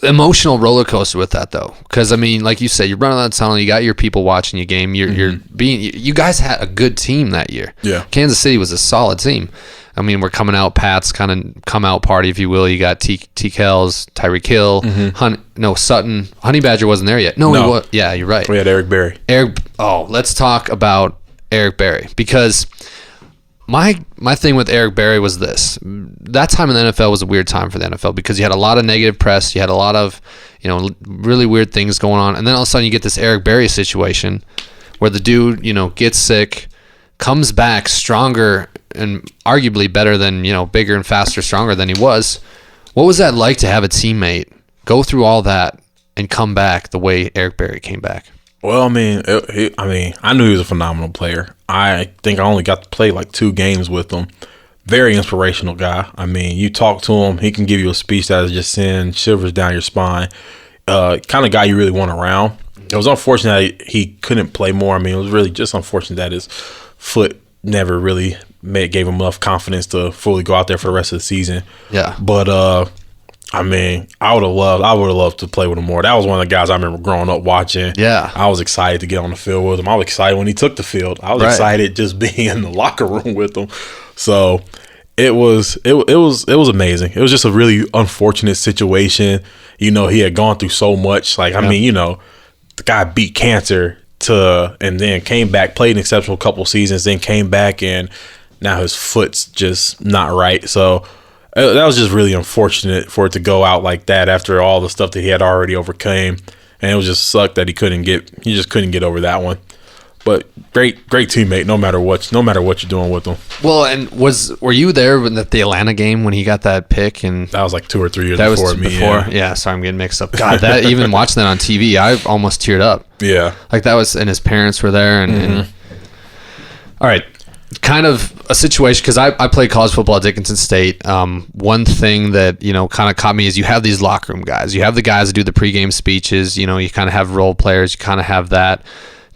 emotional roller coaster with that though? Because like you said, you're running that tunnel, you got your people watching your game, you guys had a good team that year. Yeah. Kansas City was a solid team. We're coming out, Pat's kind of come out party, if you will. You got T-Kells, Tyreek Hill, Sutton. Honey Badger wasn't there yet. No. He was. Yeah, you're right. We had Eric Berry. Let's talk about Eric Berry, because my thing with Eric Berry was this. That time in the NFL was a weird time for the NFL because you had a lot of negative press. You had a lot of, really weird things going on. And then all of a sudden you get this Eric Berry situation where the dude, gets sick, comes back stronger and arguably better than, bigger and faster, stronger than he was. What was that like to have a teammate go through all that and come back the way Eric Berry came back? Well, I knew he was a phenomenal player. I think I only got to play like 2 games with him. Very inspirational guy. You talk to him, he can give you a speech that is just send shivers down your spine. Kind of guy you really want around. It was unfortunate that he couldn't play more. It was really just unfortunate that his foot never really gave him enough confidence to fully go out there for the rest of the season. Yeah. But I would have loved to play with him more. That was one of the guys I remember growing up watching. Yeah. I was excited to get on the field with him. I was excited when he took the field. I was excited just being in the locker room with him. So it was amazing. It was just a really unfortunate situation. He had gone through so much. Like, the guy beat cancer and then came back, played an exceptional couple seasons, then came back, and now his foot's just not right. So that was just really unfortunate for it to go out like that after all the stuff that he had already overcame, and it was just sucked that he just couldn't get over that one. But great teammate, no matter what you're doing with him. Well, and were you there at the Atlanta game when he got that pick? And that was like 2 or 3 years before me. Yeah, sorry, I'm getting mixed up. God, that even watching that on TV, I almost teared up. Yeah, like that was, and his parents were there, and all right. Kind of a situation, because I played college football at Dickinson State. One thing that kind of caught me is you have these locker room guys. You have the guys that do the pregame speeches. You kind of have role players. You kind of have that.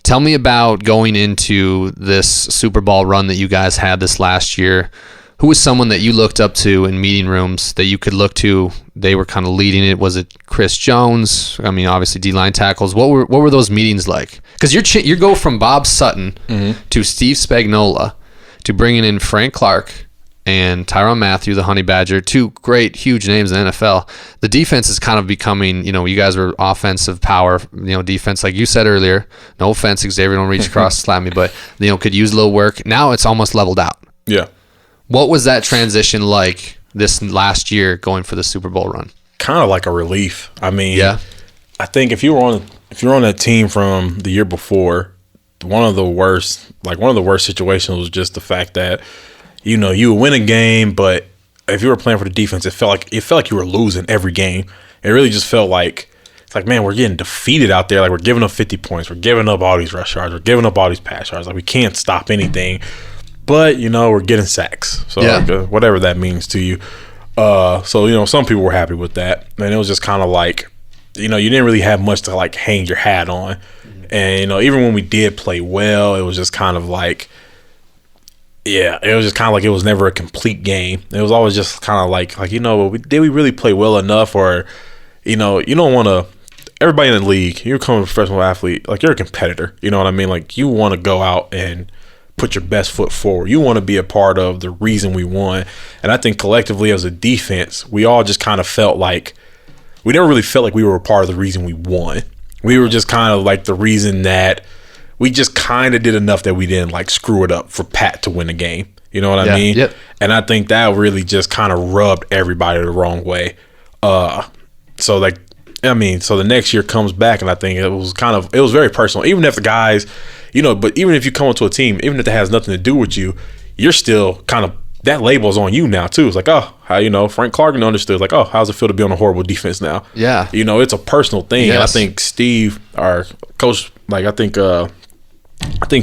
Tell me about going into this Super Bowl run that you guys had this last year. who was someone that you looked up to in meeting rooms that you could look to? They were kind of leading it. Was it Chris Jones? I mean, obviously D-line tackles. What were those meetings like? Because you go from Bob Sutton to Steve Spagnuolo to bringing in Frank Clark and Tyrann Mathieu, the Honey Badger, two great, huge names in the NFL. The defense is kind of becoming, you guys were offensive power, defense, like you said earlier. No offense, Xavier, don't reach across, slap me, but, could use a little work. Now it's almost leveled out. Yeah. What was that transition like this last year going for the Super Bowl run? Kind of like a relief. I mean, yeah. I think if you were on that team from the year before, one of the worst situations was just the fact that, you would win a game, but if you were playing for the defense, it felt like you were losing every game. It really just felt like, it's like, man, we're getting defeated out there. Like, we're giving up 50 points. We're giving up all these rush yards. We're giving up all these pass yards. Like, we can't stop anything. But, we're getting sacks. So, whatever that means to you. So, some people were happy with that. And it was just kind of like, you didn't really have much to, like, hang your hat on. And, even when we did play well, it was just kind of like, it was just kind of like it was never a complete game. It was always just kind of like did we really play well enough? Or, you don't want to – everybody in the league, you're becoming a professional athlete, like, you're a competitor. You know what I mean? Like, you want to go out and – put your best foot forward. You want to be a part of the reason we won. And I think collectively as a defense, we all just kind of felt like we never really felt like we were a part of the reason we won. We were just kind of like the reason that we just kind of did enough that we didn't like screw it up for Pat to win the game. You know what I mean? Yep. And I think that really just kind of rubbed everybody the wrong way. So the next year comes back, and I think it was very personal. Even if the guys, but even if you come into a team, even if it has nothing to do with you, you're still kind of, that label's on you now too. It's like, oh, how, Frank Clark understood, like, oh, how's it feel to be on a horrible defense now? Yeah. It's a personal thing. Yes. And I think Steve, our coach, like, I think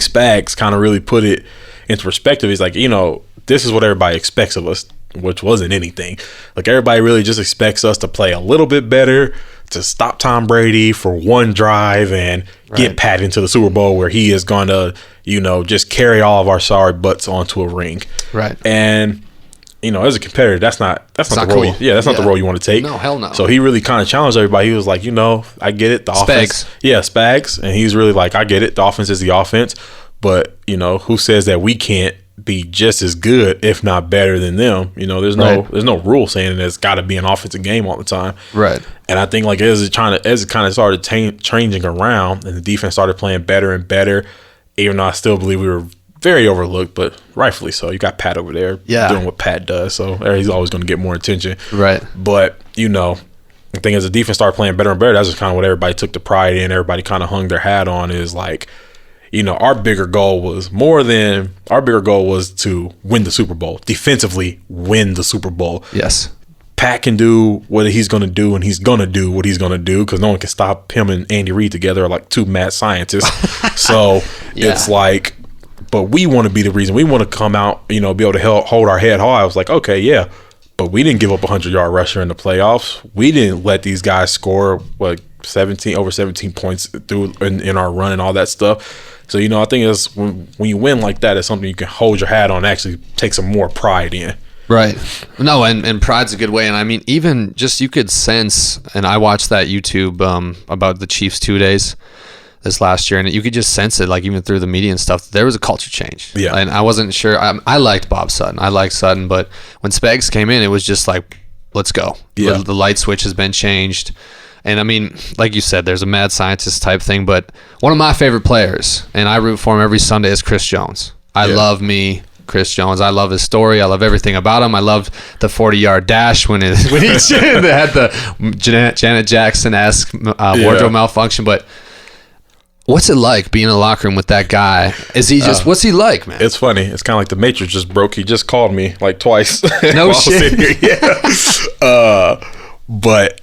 Spags kind of really put it into perspective. He's like, this is what everybody expects of us, which wasn't anything. Like, everybody really just expects us to play a little bit better, to stop Tom Brady for one drive and get Pat into the Super Bowl where he is going to, just carry all of our sorry butts onto a ring. Right. And, as a competitor, that's not the role. Cool. Not the role you want to take. No, hell no. So he really kind of challenged everybody. He was like, I get it. The offense. Yeah, Spags. And he's really like, I get it. The offense is the offense. But, who says that we can't be just as good, if not better than them? There's no rule saying there's got to be an offensive game all the time. Right. And I think like as it kind of started changing around, and the defense started playing better and better, even though I still believe we were very overlooked, but rightfully so. You got Pat over there doing what Pat does, so he's always going to get more attention. Right. But the thing as the defense started playing better and better, that's just kind of what everybody took the pride in. Everybody kind of hung their hat on, is like, our bigger goal was to win the Super Bowl. Defensively, win the Super Bowl. Yes. Pat can do what he's going to do, and he's going to do what he's going to do, because no one can stop him and Andy Reid together are like two mad scientists. So it's like, but we want to be the reason. We want to come out, be able to hold our head high. I was like, okay, yeah, but we didn't give up a 100-yard rusher in the playoffs. We didn't let these guys score over 17 points through in our run and all that stuff. So, I think it's when you win like that, it's something you can hold your hat on and actually take some more pride in. Right. No, and pride's a good way. And I mean, even just you could sense, and I watched that YouTube about the Chiefs 2 days this last year, and you could just sense it, like even through the media and stuff, there was a culture change. Yeah. And I wasn't sure. I liked Bob Sutton. I liked Sutton, but when Spags came in, it was just like, let's go. Yeah. The light switch has been changed. And I mean, like you said, there's a mad scientist type thing, but one of my favorite players, and I root for him every Sunday, is Chris Jones. I love me Chris Jones. I love his story. I love everything about him. I loved the 40-yard dash when he had the Janet Jackson-esque wardrobe malfunction. But what's it like being in the locker room with that guy? Is he just what's he like, man? It's funny. It's kind of like the Matrix just broke. He just called me like twice. No shit. But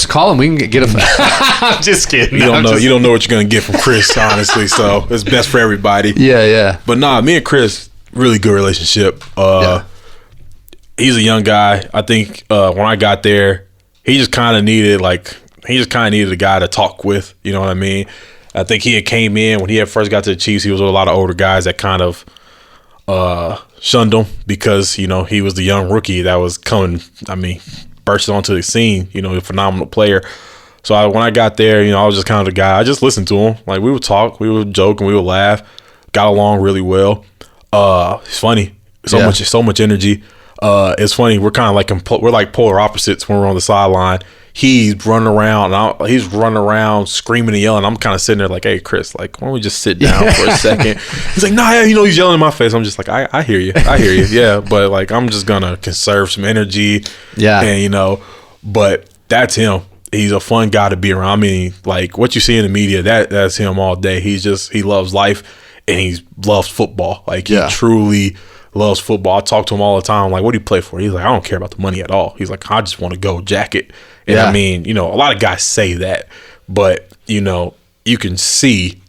call him. We can get him. I'm just kidding. You don't know what you're gonna get from Chris, honestly. So it's best for everybody. Yeah. But me and Chris, really good relationship. He's a young guy. I think when I got there, he just kind of needed a guy to talk with. You know what I mean? I think he had came in when he had first got to the Chiefs. He was with a lot of older guys that kind of shunned him because he was the young rookie that was coming. Bursted onto the scene. A phenomenal player. So when I got there, I was just kind of the guy. I just listened to him. Like we would talk, we would joke, and we would laugh. Got along really well. It's funny. So much energy. It's funny. We're kind of like polar opposites when we're on the sideline. He's running around. He's running around screaming and yelling. I'm kind of sitting there like, hey, Chris, like, why don't we just sit down for a second? He's like, nah, he's yelling in my face. I'm just like, I hear you. Yeah. But like, I'm just going to conserve some energy. Yeah. And, but that's him. He's a fun guy to be around. I mean, like what you see in the media, that's him all day. He loves life and he loves football. Like he truly loves football. I talk to him all the time. I'm like, what do you play for? He's like, I don't care about the money at all. He's like, I just want to go jacket. And I mean, a lot of guys say that, but you can see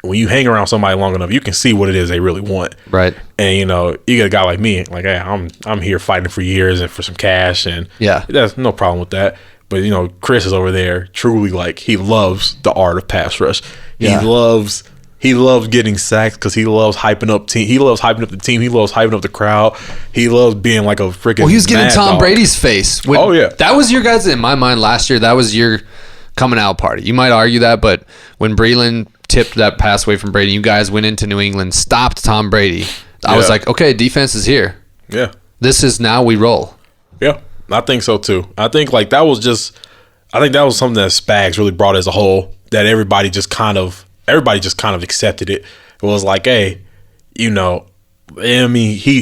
when you hang around somebody long enough, you can see what it is they really want. Right. And you get a guy like me, like, hey, I'm here fighting for years and for some cash, and there's no problem with that. But Chris is over there truly like he loves the art of pass rush. Yeah. He loves getting sacked because he loves hyping up team. He loves hyping up the team. He loves hyping up the crowd. He loves being like a freaking. Well, he was getting Tom Brady's face. That was your guys in my mind last year. That was your coming out party. You might argue that, but when Breland tipped that pass away from Brady, you guys went into New England, stopped Tom Brady. I was like, okay, defense is here. Yeah, this is now we roll. Yeah, I think so too. I think that was something that Spags really brought as a whole. That everybody just kind of accepted it. It was like, hey, he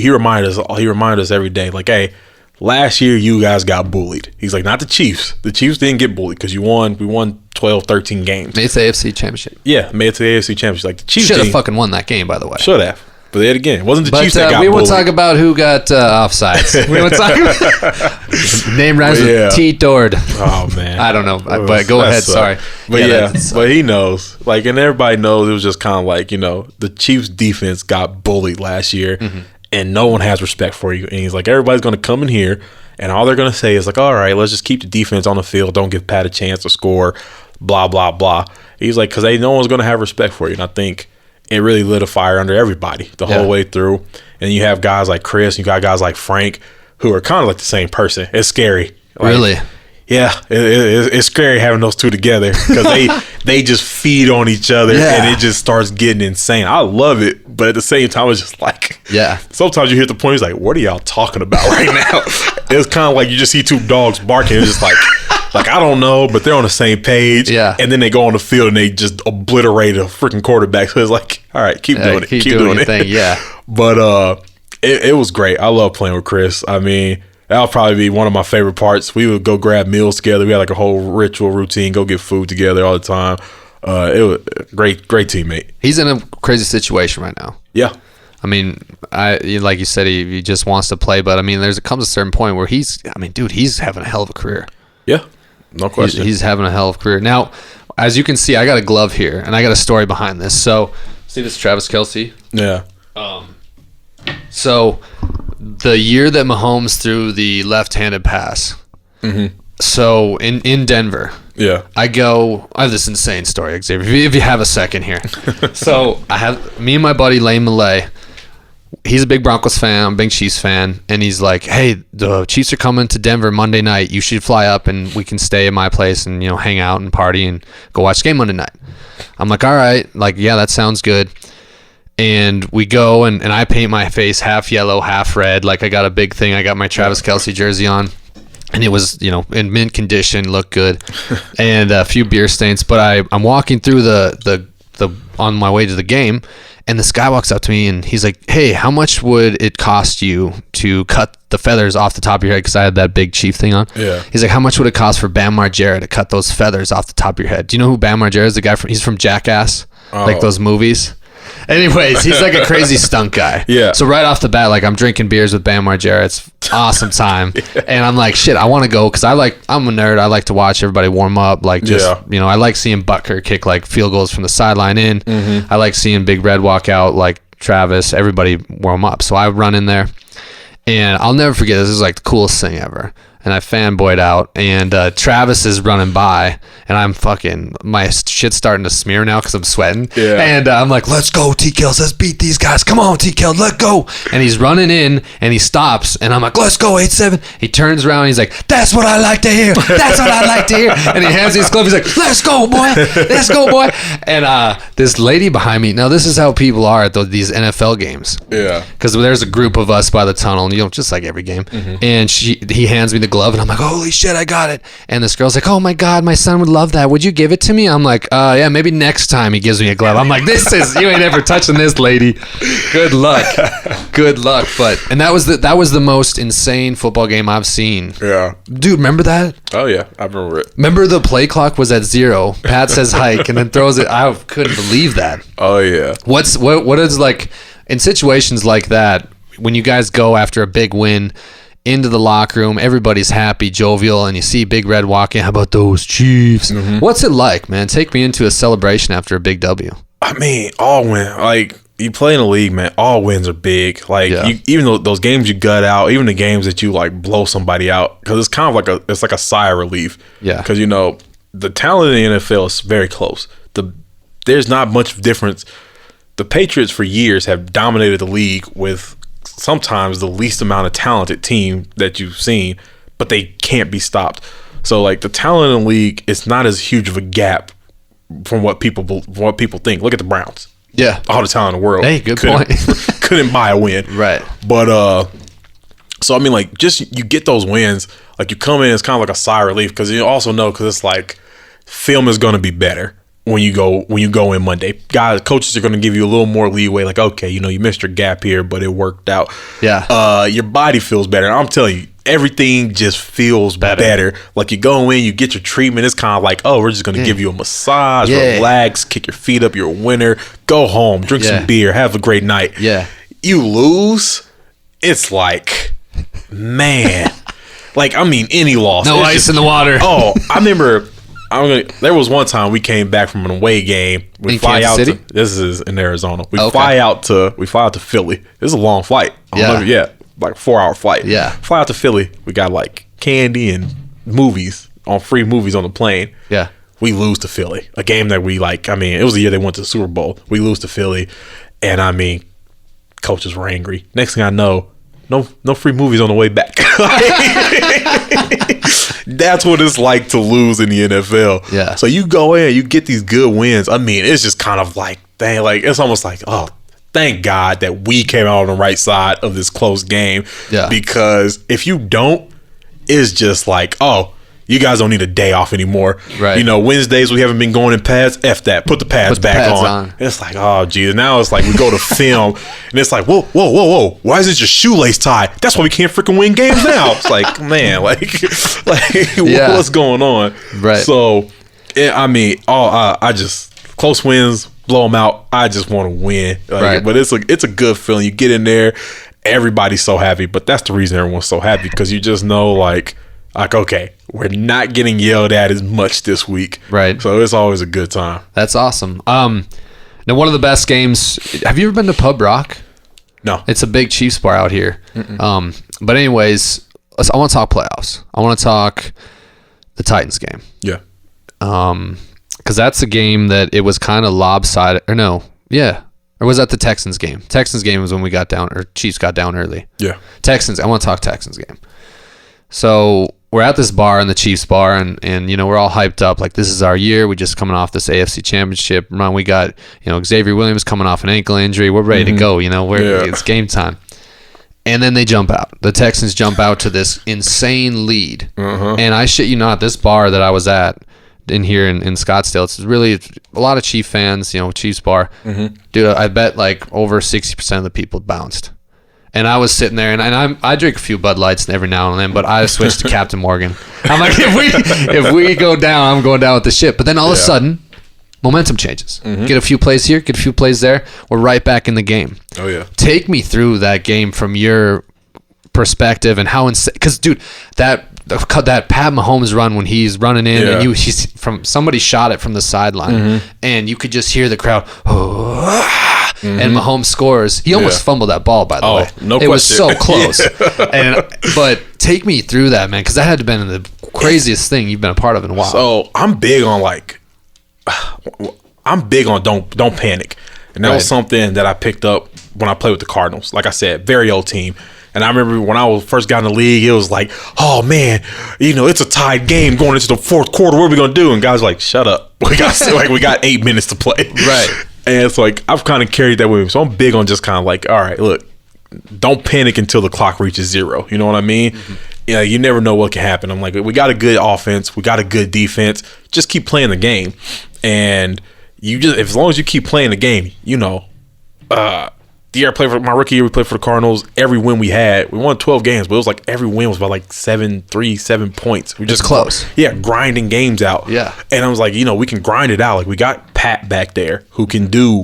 reminded us every day, like, hey, last year you guys got bullied. He's like, not the Chiefs. The Chiefs didn't get bullied because we won 12, 13 games. Made it to the AFC Championship. Yeah, made it to the AFC Championship. Like the Chiefs should have fucking won that game, by the way. Should have. But then again, it wasn't the Chiefs that got bullied. We won't talk about who got offsides. We won't talk about name rhymes with T. Dord. Oh, man. I don't know. But go ahead. Sorry. But but he knows. Like, and everybody knows it was just kind of like, the Chiefs defense got bullied last year, and no one has respect for you. And he's like, everybody's going to come in here, and all they're going to say is like, all right, let's just keep the defense on the field. Don't give Pat a chance to score, blah, blah, blah. He's like, because no one's going to have respect for you. And I think it really lit a fire under everybody the whole way through. And you have guys like Chris, you got guys like Frank, who are kind of like the same person. It's scary. Really? Yeah, it's scary having those two together because they just feed on each other and it just starts getting insane. I love it, but at the same time, it's just like, sometimes you hit the point, it's like, what are y'all talking about right now? It's kind of like you just see two dogs barking. It's just like I don't know, but they're on the same page. Yeah. And then they go on the field and they just obliterate a freaking quarterback. So it's like, all right, keep doing it. Keep doing your thing. Yeah. But it was great. I love playing with Chris. I mean, that'll probably be one of my favorite parts. We would go grab meals together. We had like a whole ritual routine, go get food together all the time. It was a great teammate. He's in a crazy situation right now. Yeah. I mean, like you said, he just wants to play, but I mean, comes a certain point where he's having a hell of a career. Yeah, no question. He's having a hell of a career. Now, as you can see, I got a glove here, and I got a story behind this. So, see this Travis Kelce? Yeah. So, the year that Mahomes threw the left-handed pass, so in Denver, I have this insane story, Xavier, if you have a second here. So, I have me and my buddy Lane Millay. He's a big Broncos fan, I'm a big Chiefs fan, and he's like, hey, the Chiefs are coming to Denver Monday night. You should fly up and we can stay at my place and, hang out and party and go watch the game Monday night. I'm like, all right, like, yeah, that sounds good. And we go and I paint my face half yellow, half red. Like I got a big thing. I got my Travis Kelce jersey on. And it was, in mint condition, looked good. And a few beer stains. But I'm walking through the on my way to the game. And this guy walks up to me and he's like, hey, how much would it cost you to cut the feathers off the top of your head? Because I had that big Chief thing on. Yeah. He's like, how much would it cost for Bam Margera to cut those feathers off the top of your head? Do you know who Bam Margera is? The guy he's from Jackass, like those movies. Anyways, he's like a crazy stunt guy. Yeah. So right off the bat, like I'm drinking beers with Bam Margera. It's awesome time. And I'm like, shit, I want to go because I'm a nerd. I like to watch everybody warm up. Like just, I like seeing Butker kick like field goals from the sideline in. I like seeing Big Red walk out like Travis, everybody warm up. So I run in there and I'll never forget, this is like the coolest thing ever. and I fanboyed out, and Travis is running by, and I'm fucking, my shit's starting to smear now because I'm sweating. Yeah. And I'm like, let's go, T-Kills, let's beat these guys. Come on, T-Kills, let's go. And he's running in, and he stops, and I'm like, let's go, 8-7. He turns around, and he's like, that's what I like to hear. That's what I like to hear. And he hands me his glove. He's like, let's go, boy. Let's go, boy. And this lady behind me, now this is how people are at these NFL games. Yeah. Because there's a group of us by the tunnel, and just like every game. And he hands me the glove, and I'm like, holy shit, I got it. And this girl's like, oh my God, my son would love that. Would you give it to me? I'm like, yeah, maybe next time he gives me a glove. I'm like, you ain't ever touching this, lady. Good luck. Good luck. And that was the most insane football game I've seen. Yeah. Dude, remember that? Oh yeah, I remember it. Remember the play clock was at 0. Pat says hike and then throws it. I couldn't believe that. Oh yeah. What is like in situations like that when you guys go after a big win into the locker room, everybody's happy, jovial, and you see Big Red walking. How about those Chiefs? What's it like, man? Take me into a celebration after a big W. I mean, all win. Like, you play in the league, man, all wins are big. Like, even though those games you gut out, even the games that you, like, blow somebody out, because it's kind of like a sigh of relief. Yeah. Because, the talent in the NFL is very close. There's not much difference. The Patriots, for years, have dominated the league with sometimes the least amount of talented team that you've seen, but they can't be stopped. So, like, the talent in the league, it's not as huge of a gap from what people think. Look at the Browns. Yeah. All the talent in the world. Hey, good point. couldn't buy a win. Right. But, so, I mean, like, just you get those wins. Like, you come in, it's kind of like a sigh of relief because you also know because it's like film is going to be better when you go in Monday. Coaches are going to give you a little more leeway. Like, okay, you missed your gap here, but it worked out. Yeah. Your body feels better. I'm telling you, everything just feels better. Like, you go in, you get your treatment. It's kind of like, oh, we're just going to give you a massage, relax, kick your feet up. You're a winner. Go home, drink some beer, have a great night. Yeah. You lose, it's like, man. Like, I mean, any loss. No it's ice just, in the water. Oh, I remember. There was one time we came back from an away game. We in fly Kansas out City? this is in Arizona. We fly out to Philly. This is a long flight. Like a 4-hour flight. Yeah. Fly out to Philly. We got like candy and free movies on the plane. Yeah. We lose to Philly. A game that we like. I mean, it was the year they went to the Super Bowl. We lose to Philly, and I mean, coaches were angry. Next thing I know, no free movies on the way back. That's what it's like to lose in the NFL. Yeah. So you go in, you get these good wins. I mean, it's just kind of like, dang, like it's almost like, oh, thank God that we came out on the right side of this close game. Yeah. Because if you don't, it's just like, oh, you guys don't need a day off anymore. Right. Wednesdays we haven't been going in pads. F that. Put the pads back on. It's like, oh, geez. Now it's like we go to film, and it's like, whoa. Why is it your shoelace tied? That's why we can't freaking win games now. It's like, man, what's going on? Right. So, I mean, I just close wins, blow them out. I just want to win. Right. But it's a good feeling. You get in there, everybody's so happy. But that's the reason everyone's so happy because you just know, like, okay, we're not getting yelled at as much this week. Right. So it's always a good time. That's awesome. Now, one of the best games. Have you ever been to Pub Rock? No. It's a big Chiefs bar out here. But anyways, I want to talk playoffs. I want to talk the Titans game. Yeah. Because that's a game that it was kind of lopsided. Or no. Yeah. Or was that the Texans game? Texans game was when we got down, or Chiefs got down early. Yeah. Texans. I want to talk Texans game. So we're at this bar in the Chiefs bar, and we're all hyped up like this is our year. We just coming off this AFC Championship run. We got Xavier Williams coming off an ankle injury. We're ready to go. It's game time. And then they jump out. The Texans jump out to this insane lead. And I shit you not, this bar that I was at in here in Scottsdale, it's really a lot of Chief fans. Chiefs bar. Dude, I bet like over 60% of the people bounced. And I was sitting there, and I drink a few Bud Lights every now and then, but I switched to Captain Morgan. I'm like, if we go down, I'm going down with the ship. But then all of a sudden, momentum changes. Get a few plays here, get a few plays there. We're right back in the game. Oh, yeah. Take me through that game from your perspective and how insane. Because, dude, that that Pat Mahomes run when he's running in Yeah. and he's somebody shot it from the sideline and you could just hear the crowd. And Mahomes scores. He almost fumbled that ball, by the way. No it was question. so close. But take me through that, man, because that had to have been the craziest thing you've been a part of in a while. So I'm big on don't panic. And that was something that I picked up when I played with the Cardinals. Like I said, very old team. And I remember when I first got in the league, it was like, oh man, it's a tied game going into the fourth quarter. What are we gonna do? And guys were like, shut up. We got 8 minutes to play. Right. And it's like I've kind of carried that with me. So I'm big on just kind of like, all right, look, don't panic until the clock reaches 0. You know what I mean? Yeah, you never know what can happen. I'm like, we got a good offense, we got a good defense. Just keep playing the game, and as long as you keep playing the game, the year I played for my rookie year, we played for the Cardinals. Every win we had, we won 12 games, but it was like every win was about like 7 points. We just close. Yeah, grinding games out. Yeah. And I was like, we can grind it out. Like we got Pat back there who can do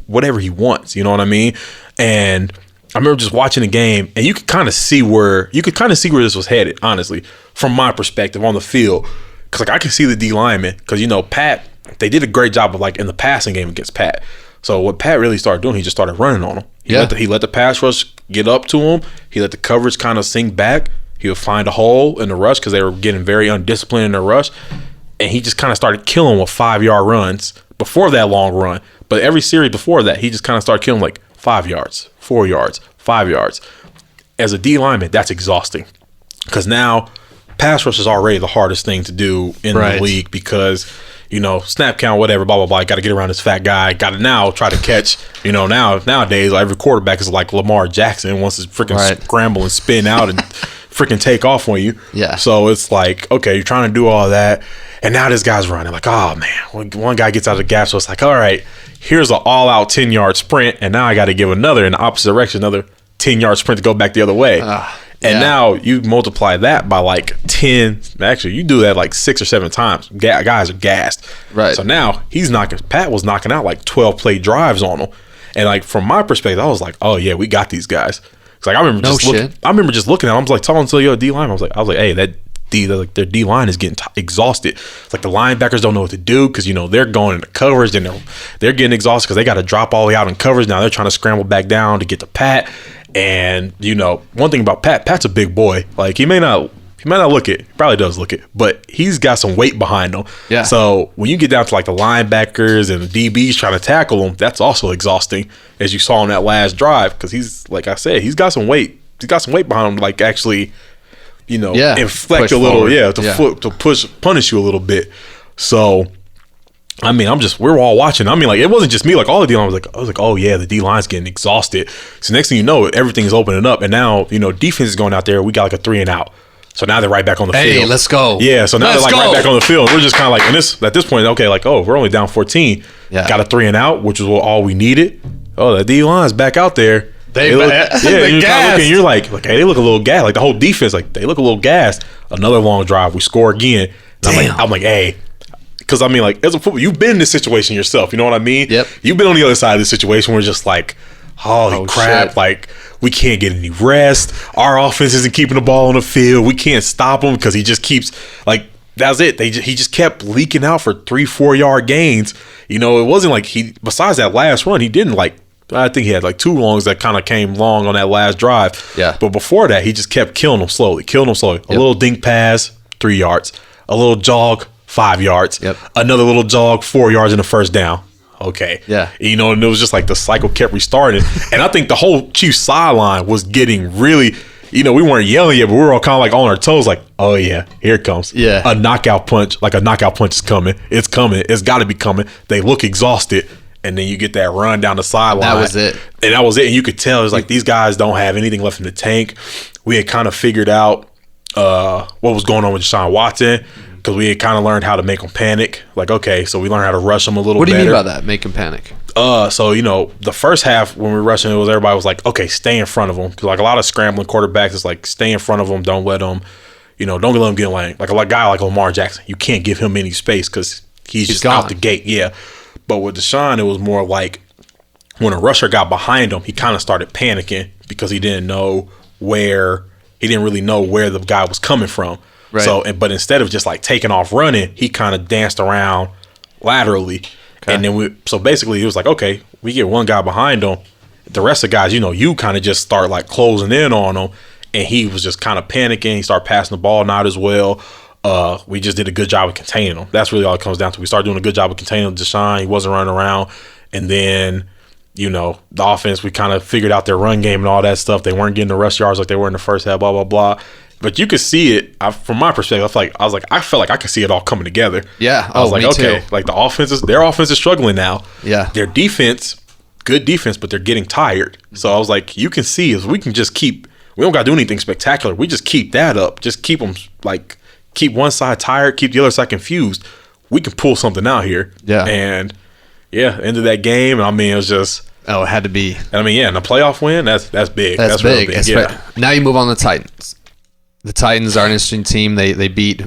whatever he wants. You know what I mean? And I remember just watching the game, and you could kind of see where this was headed, honestly, from my perspective on the field. Because I can see the D lineman, because Pat, they did a great job of in the passing game against Pat. So what Pat really started doing, he just started running on him. He let the pass rush get up to him. He let the coverage kind of sink back. He would find a hole in the rush because they were getting very undisciplined in the rush. And he just kind of started killing with 5-yard runs before that long run. But every series before that, he just kind of started killing 5 yards, 4 yards, 5 yards. As a D lineman, that's exhausting. Because now pass rush is already the hardest thing to do in the league because – snap count, whatever, blah, blah, blah. Got to get around this fat guy. Got to now try to catch, nowadays, every quarterback is like Lamar Jackson, wants to freaking scramble and spin out and freaking take off on you. Yeah. So it's like, okay, you're trying to do all that. And now this guy's running like, oh, man. One guy gets out of the gap, so it's like, all right, here's an all-out 10-yard sprint, and now I got to give another in the opposite direction, another 10-yard sprint to go back the other way. And now you multiply that by 10. Actually, you do that 6 or 7 times. Guys are gassed. Right. So now Pat was knocking out 12-play drives on them. And from my perspective, I was like, oh yeah, we got these guys. Cause I remember just looking at them. I was talking to your D line. I was like, hey, their D line is getting exhausted. It's like the linebackers don't know what to do because they're going into coverage and they're getting exhausted because they got to drop all the way out in coverage. Now they're trying to scramble back down to get to Pat. And one thing about Pat's a big boy. He may not look it. He probably does look it, but he's got some weight behind him. Yeah. So when you get down to the linebackers and the DBs trying to tackle him, that's also exhausting, as you saw on that last drive, because he's, like I said, he's got some weight. He's got some weight behind him, actually, inflect a little, to punish you a little bit. So. I mean, we're all watching. I mean, it wasn't just me. All the D line I was like, oh yeah, the D line's getting exhausted. So next thing you know, everything's opening up, and now defense is going out there. We got a 3 and out. So now they're right back on the field. Hey, let's go. Yeah. So now they're right back on the field. We're just kind of at this point, okay, we're only down 14. Yeah. Got a 3 and out, which was all we needed. Oh, the D line's back out there. They look, you're kind of looking. You're like, hey, they look a little gassed. The whole defense, they look a little gassed. Another long drive. We score again. And I'm like, hey. Because, as a football, you've been in this situation yourself. You know what I mean? Yep. You've been on the other side of the situation where it's just holy crap. Shit. We can't get any rest. Our offense isn't keeping the ball on the field. We can't stop him because he just keeps, that's it. He just kept leaking out for 3-4 yard gains. It wasn't besides that last run, he didn't, I think he had 2 longs that kind of came long on that last drive. Yeah. But before that, he just kept killing them slowly. A little dink pass, 3 yards. A little jog, 5 yards. Yep. Another little jog, 4 yards, and a first down. Okay. Yeah. And it was just the cycle kept restarting. And I think the whole Chiefs sideline was getting really, we weren't yelling yet, but we were all kind of on our toes, oh yeah, here it comes. Yeah. A knockout punch, a knockout punch is coming. It's coming. It's got to be coming. They look exhausted. And then you get that run down the sideline. That was it. And you could tell it was these guys don't have anything left in the tank. We had kind of figured out what was going on with Deshaun Watson. Because we had kind of learned how to make them panic. Okay, so we learned how to rush them a little better. What do you mean by that, make them panic? So, the first half when we were rushing, everybody was okay, stay in front of them. Because, a lot of scrambling quarterbacks is stay in front of them. Don't let them, don't let them get in lane. A guy like Lamar Jackson, you can't give him any space because he's just gone out the gate. Yeah. But with Deshaun, it was more when a rusher got behind him, he kind of started panicking because he didn't know where he didn't really know where the guy was coming from. Right. So, but instead of just like taking off running, he kind of danced around laterally. Okay. And then so basically he was like, okay, we get one guy behind him. The rest of the guys, you kind of just start like closing in on him. And he was just kind of panicking. He started passing the ball not as well. We just did a good job of containing him. That's really all it comes down to. We started doing a good job of containing Deshaun. He wasn't running around. And then, the offense, we kind of figured out their run game and all that stuff. They weren't getting the rush yards like they were in the first half, blah, blah, blah. But you could see it from my perspective. I felt like I could see it all coming together. Yeah. I was like, me okay, too. like their offense is struggling now. Yeah. Their defense, good defense, but they're getting tired. So I was like, you can see if we can just keep. We don't got to do anything spectacular. We just keep that up. Just keep them keep one side tired, keep the other side confused. We can pull something out here. Yeah. And ended that game. I mean, it was just. Oh, it had to be. And in the playoff win, that's big. That's real big. Yeah. Now you move on to the Titans. The Titans are an interesting team. They beat,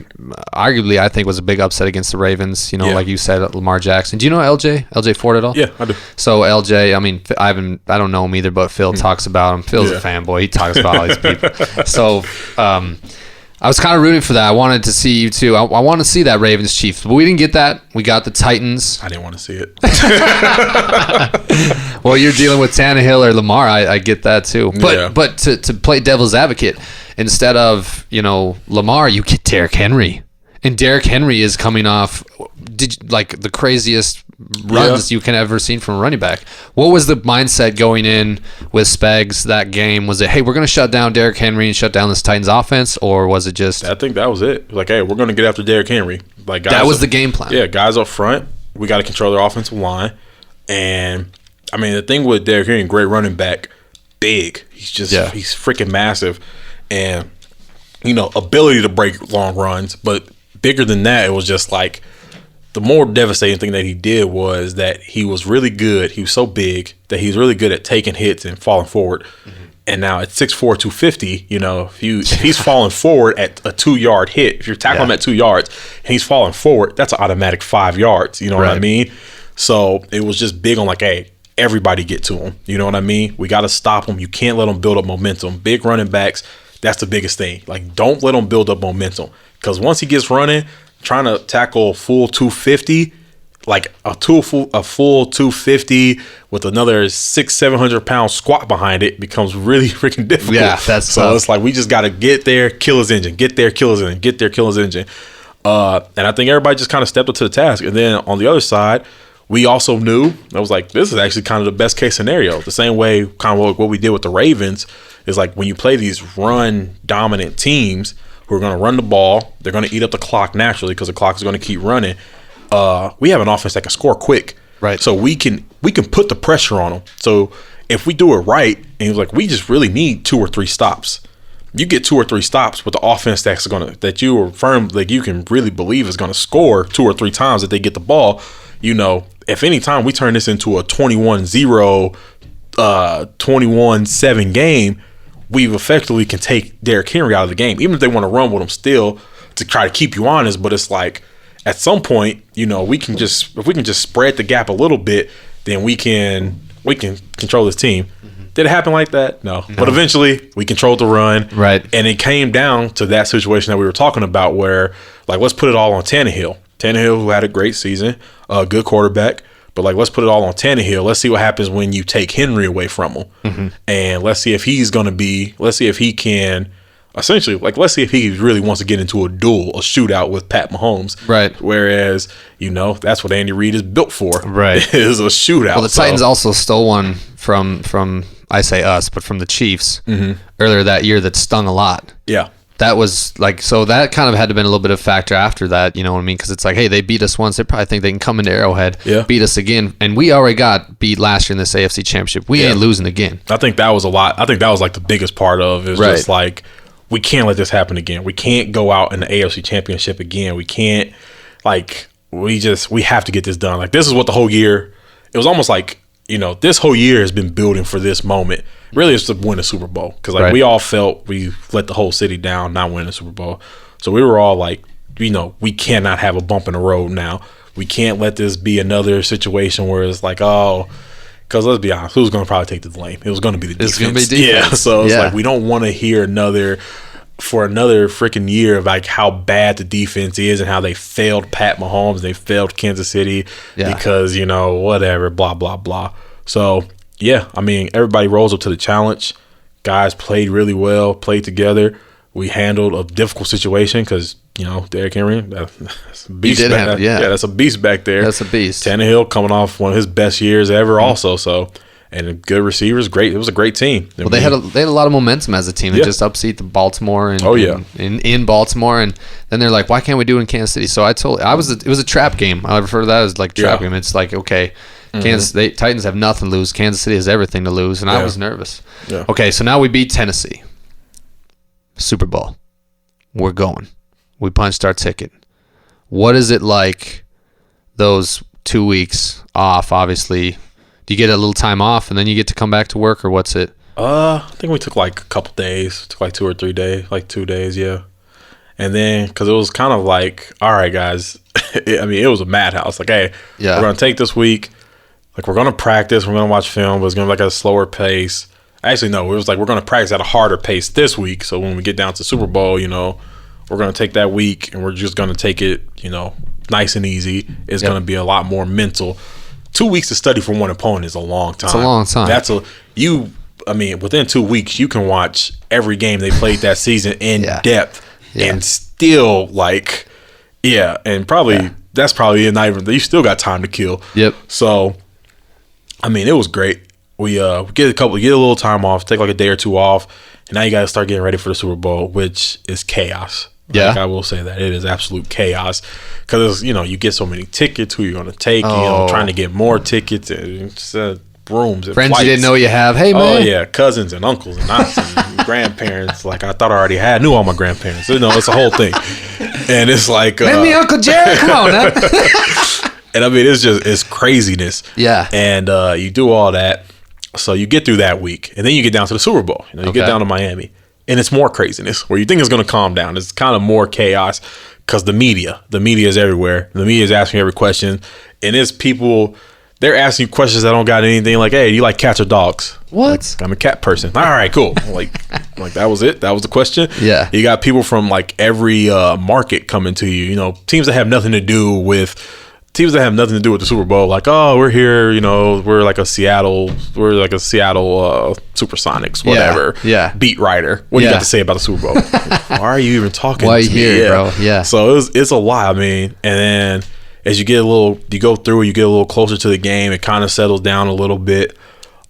arguably, I think, was a big upset against the Ravens. Like you said, Lamar Jackson. Do you know LJ Ford at all? Yeah, I do. So LJ, I mean, I don't know him either, but Phil talks about him. Phil's a fanboy. He talks about all these people. So I was kind of rooting for that. I wanted to see you too. I want to see that Ravens Chiefs, but we didn't get that. We got the Titans. I didn't want to see it. Well, you're dealing with Tannehill or Lamar. I get that too. But to play devil's advocate, instead of Lamar, you get Derrick Henry, and Derrick Henry is coming off the craziest runs you can ever seen from a running back. What was the mindset going in with Spags that game? Was it, hey, we're going to shut down Derrick Henry and shut down this Titans offense, or was it just? I think that was it. Like, hey, we're going to get after Derrick Henry. Like, guys that was the game plan. Yeah, guys up front, we got to control their offensive line. And I mean, the thing with Derrick Henry, great running back, big. He's he's freaking massive. And, ability to break long runs. But bigger than that, it was just like the more devastating thing that he did was that he was really good. He was so big that he's really good at taking hits and falling forward. Mm-hmm. And now at 6'4", 250, if he's falling forward at a 2-yard hit, if you're tackling him at 2 yards and he's falling forward, that's an automatic 5 yards. You know what I mean? So it was just big on like, hey, everybody get to him. You know what I mean? We got to stop him. You can't let him build up momentum. Big running backs, that's the biggest thing. Like, don't let him build up momentum, because once he gets running, trying to tackle full 250, like a full 250 with another 600-700 pound squat behind it becomes really freaking difficult. Yeah, that's so tough. It's like we just got to get there, kill his engine, get there, kill his engine, get there, kill his engine. And I think everybody just kind of stepped up to the task. And then on the other side, we also knew, I was like, this is actually kind of the best case scenario. The same way kind of what we did with the Ravens is like when you play these run dominant teams who are going to run the ball, they're going to eat up the clock naturally because the clock is going to keep running. We have an offense that can score quick. Right. So we can put the pressure on them. So if we do it right, and he's like, we just really need 2 or 3 stops. You get 2 or 3 stops with the offense that you are firm, like you can really believe is going to score 2 or 3 times that they get the ball. If any time we turn this into a 21-0, 21-7 game, we effectively can take Derrick Henry out of the game, even if they want to run with him still to try to keep you honest. But it's like at some point, if we can just spread the gap a little bit, then we can control this team. Mm-hmm. Did it happen like that? No. But eventually we controlled the run. Right. And it came down to that situation that we were talking about where, like, let's put it all on Tannehill. Tannehill, who had a great season, a good quarterback. But, like, let's put it all on Tannehill. Let's see what happens when you take Henry away from him. Mm-hmm. And let's see if he can essentially, like, let's see if he really wants to get into a shootout with Pat Mahomes. Right. Whereas, that's what Andy Reid is built for. Right. Is a shootout. Well, the Titans also stole one from I say us, but from the Chiefs earlier that year that stung a lot. Yeah. That was like, so that kind of had to been a little bit of a factor after that, you know what I mean? Because it's like, hey, they beat us once. They probably think they can come into Arrowhead, beat us again. And we already got beat last year in this AFC Championship. We ain't losing again. I think that was a lot. I think that was like the biggest part of it. Just like, we can't let this happen again. We can't go out in the AFC Championship again. We can't, like, we have to get this done. Like, this is what the whole year, it was almost like, this whole year has been building for this moment. Really, it's to win the Super Bowl. Because, like, we all felt we let the whole city down not winning the Super Bowl. So we were all like, we cannot have a bump in the road now. We can't let this be another situation where it's like, oh, Because let's be honest, who's going to probably take the blame? It was going to be the defense. It's going to be defense. Yeah, so it's like we don't want to hear another freaking year of like how bad the defense is and how they failed Pat Mahomes, they failed Kansas City because, you know, whatever, blah, blah, blah. So, yeah, I mean, everybody rolls up to the challenge. Guys played really well, played together. We handled a difficult situation because, you know, Derrick Henry, that's a beast. That's a beast back there. That's a beast. Tannehill coming off one of his best years ever also, so. And good receivers, great. It was a great team. Well, they had a lot of momentum as a team. They just upseat the Baltimore and in Baltimore, and then they're like, why can't we do it in Kansas City? So it was a trap game. I refer to that as like trap game. It's like, okay, Titans have nothing to lose. Kansas City has everything to lose, and I was nervous. Yeah. Okay, so now we beat Tennessee. Super Bowl. We're going. We punched our ticket. What is it like those 2 weeks off, obviously? Do you get a little time off and then you get to come back to work, or what's it? I think we took like a couple days. Took like 2 or 3 days, like 2 days, yeah. And then, because it was kind of like, all right, guys. It was a madhouse. Like, hey, we're going to take this week. Like, we're going to practice. We're going to watch film, but it's going to be like at a slower pace. Actually, no, it was like we're going to practice at a harder pace this week. So when we get down to Super Bowl, you know, we're going to take that week and we're just going to take it, you know, nice and easy. It's going to be a lot more mental. 2 weeks to study for one opponent is a long time. It's a long time. Within 2 weeks, you can watch every game they played that season in depth and still that's probably not even, you still got time to kill. Yep. So, it was great. We get a little time off, take like a day or two off, and now you got to start getting ready for the Super Bowl, which is chaos. Yeah, like, I will say that it is absolute chaos because you get so many tickets. Who you're going to take? Trying to get more tickets and rooms and friends flights. You didn't know you have. Hey man, oh yeah, cousins and uncles and aunts and grandparents. Like I thought I already knew all my grandparents. It's a whole thing, and it's like maybe Uncle Jared. Come on now. And it's craziness. Yeah, and you do all that, so you get through that week, and then you get down to the Super Bowl. You get down to Miami. And it's more craziness where you think it's going to calm down. It's kind of more chaos because the media is everywhere. The media is asking every question. And it's people, they're asking you questions that don't got anything like, hey, do you like cats or dogs? What? Like, I'm a cat person. All right, cool. like that was it. That was the question. Yeah. You got people from like every market coming to you, teams that have nothing to do with the Super Bowl, like, oh, we're here, we're like a Seattle Supersonics, whatever. Yeah. Beat writer. What do you got to say about the Super Bowl? Why are you even talking Why to are you me? here, bro? Yeah. So it's a lot, and then as you go through, you get a little closer to the game, it kind of settles down a little bit.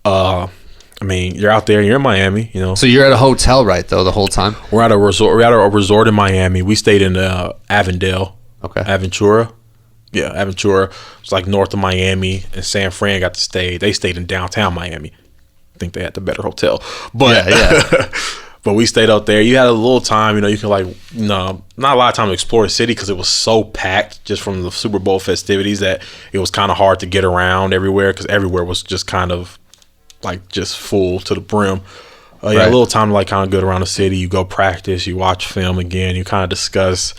You're out there, you're in Miami, So you're at a hotel, right, though, the whole time? We're at a resort in Miami. We stayed in Avondale. Okay. Aventura. Yeah, Aventura. It's like north of Miami, and San Fran they stayed in downtown Miami. I think they had the better hotel. But but we stayed out there. You had a little time, you can not a lot of time to explore the city because it was so packed just from the Super Bowl festivities that it was kind of hard to get around everywhere because everywhere was just kind of like just full to the brim. You had a little time to kind of go around the city. You go practice, you watch film again, you kind of discuss.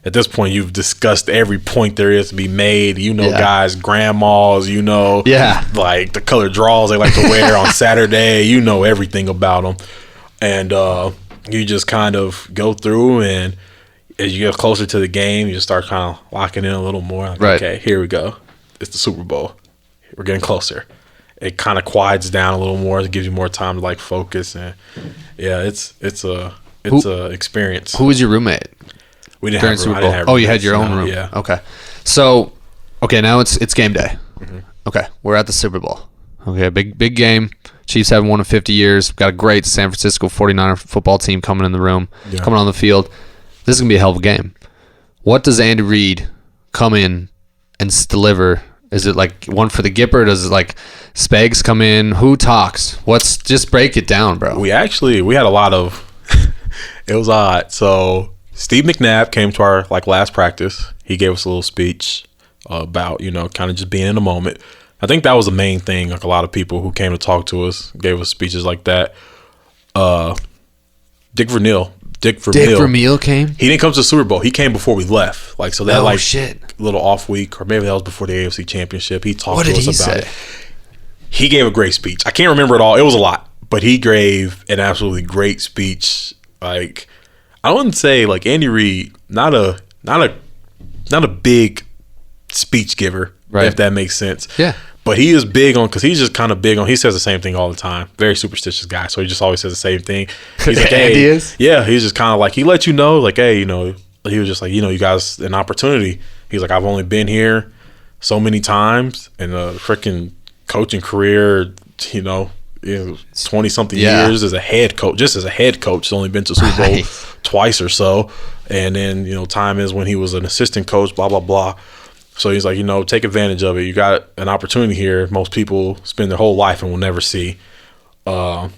At this point, you've discussed every point there is to be made. Guys, grandmas, like the colored drawers they like to wear on Saturday. Everything about them. And you just kind of go through, and as you get closer to the game, you just start kind of locking in a little more. Like, okay, here we go. It's the Super Bowl. We're getting closer. It kind of quiets down a little more. It gives you more time to focus. And yeah, it's a experience. Who was your roommate? We didn't have Super Bowl. Oh, you had your own room. Yeah. Okay. So, now it's game day. Mm-hmm. Okay, we're at the Super Bowl. Okay, big game. Chiefs haven't won in 50 years. We've got a great San Francisco 49er football team coming in the room, coming on the field. This is going to be a hell of a game. What does Andy Reid come in and deliver? Is it like one for the Gipper? Does it like Spags come in? Who talks? Just break it down, bro. We had a lot of it was odd. So Steve McNabb came to our last practice. He gave us a little speech about, kind of just being in the moment. I think that was the main thing. A lot of people who came to talk to us gave us speeches like that. Dick Vermeil came? He didn't come to the Super Bowl. He came before we left. So that shit. Little off week, or maybe that was before the AFC Championship. He talked to us about it. he gave a great speech. I can't remember it all. It was a lot, but he gave an absolutely great speech. Like, I wouldn't say like Andy Reid, not a big speech giver, right? If that makes sense. Yeah. But he is big on, because he's just kind of big on, he says the same thing all the time. Very superstitious guy. So he just always says the same thing. He's like, hey. He is? Yeah, he's just kind of like, he let you know, like, hey, you know, he was just like, you know, you guys, an opportunity. He's like, I've only been here so many times in a freaking coaching career, you know, 20-something years as a head coach. Just as a head coach, he's only been to Super Bowl twice or so. And then, you know, time is when he was an assistant coach, blah, blah, blah. So he's like, you know, take advantage of it. You got an opportunity here. Most people spend their whole life and will never see. Who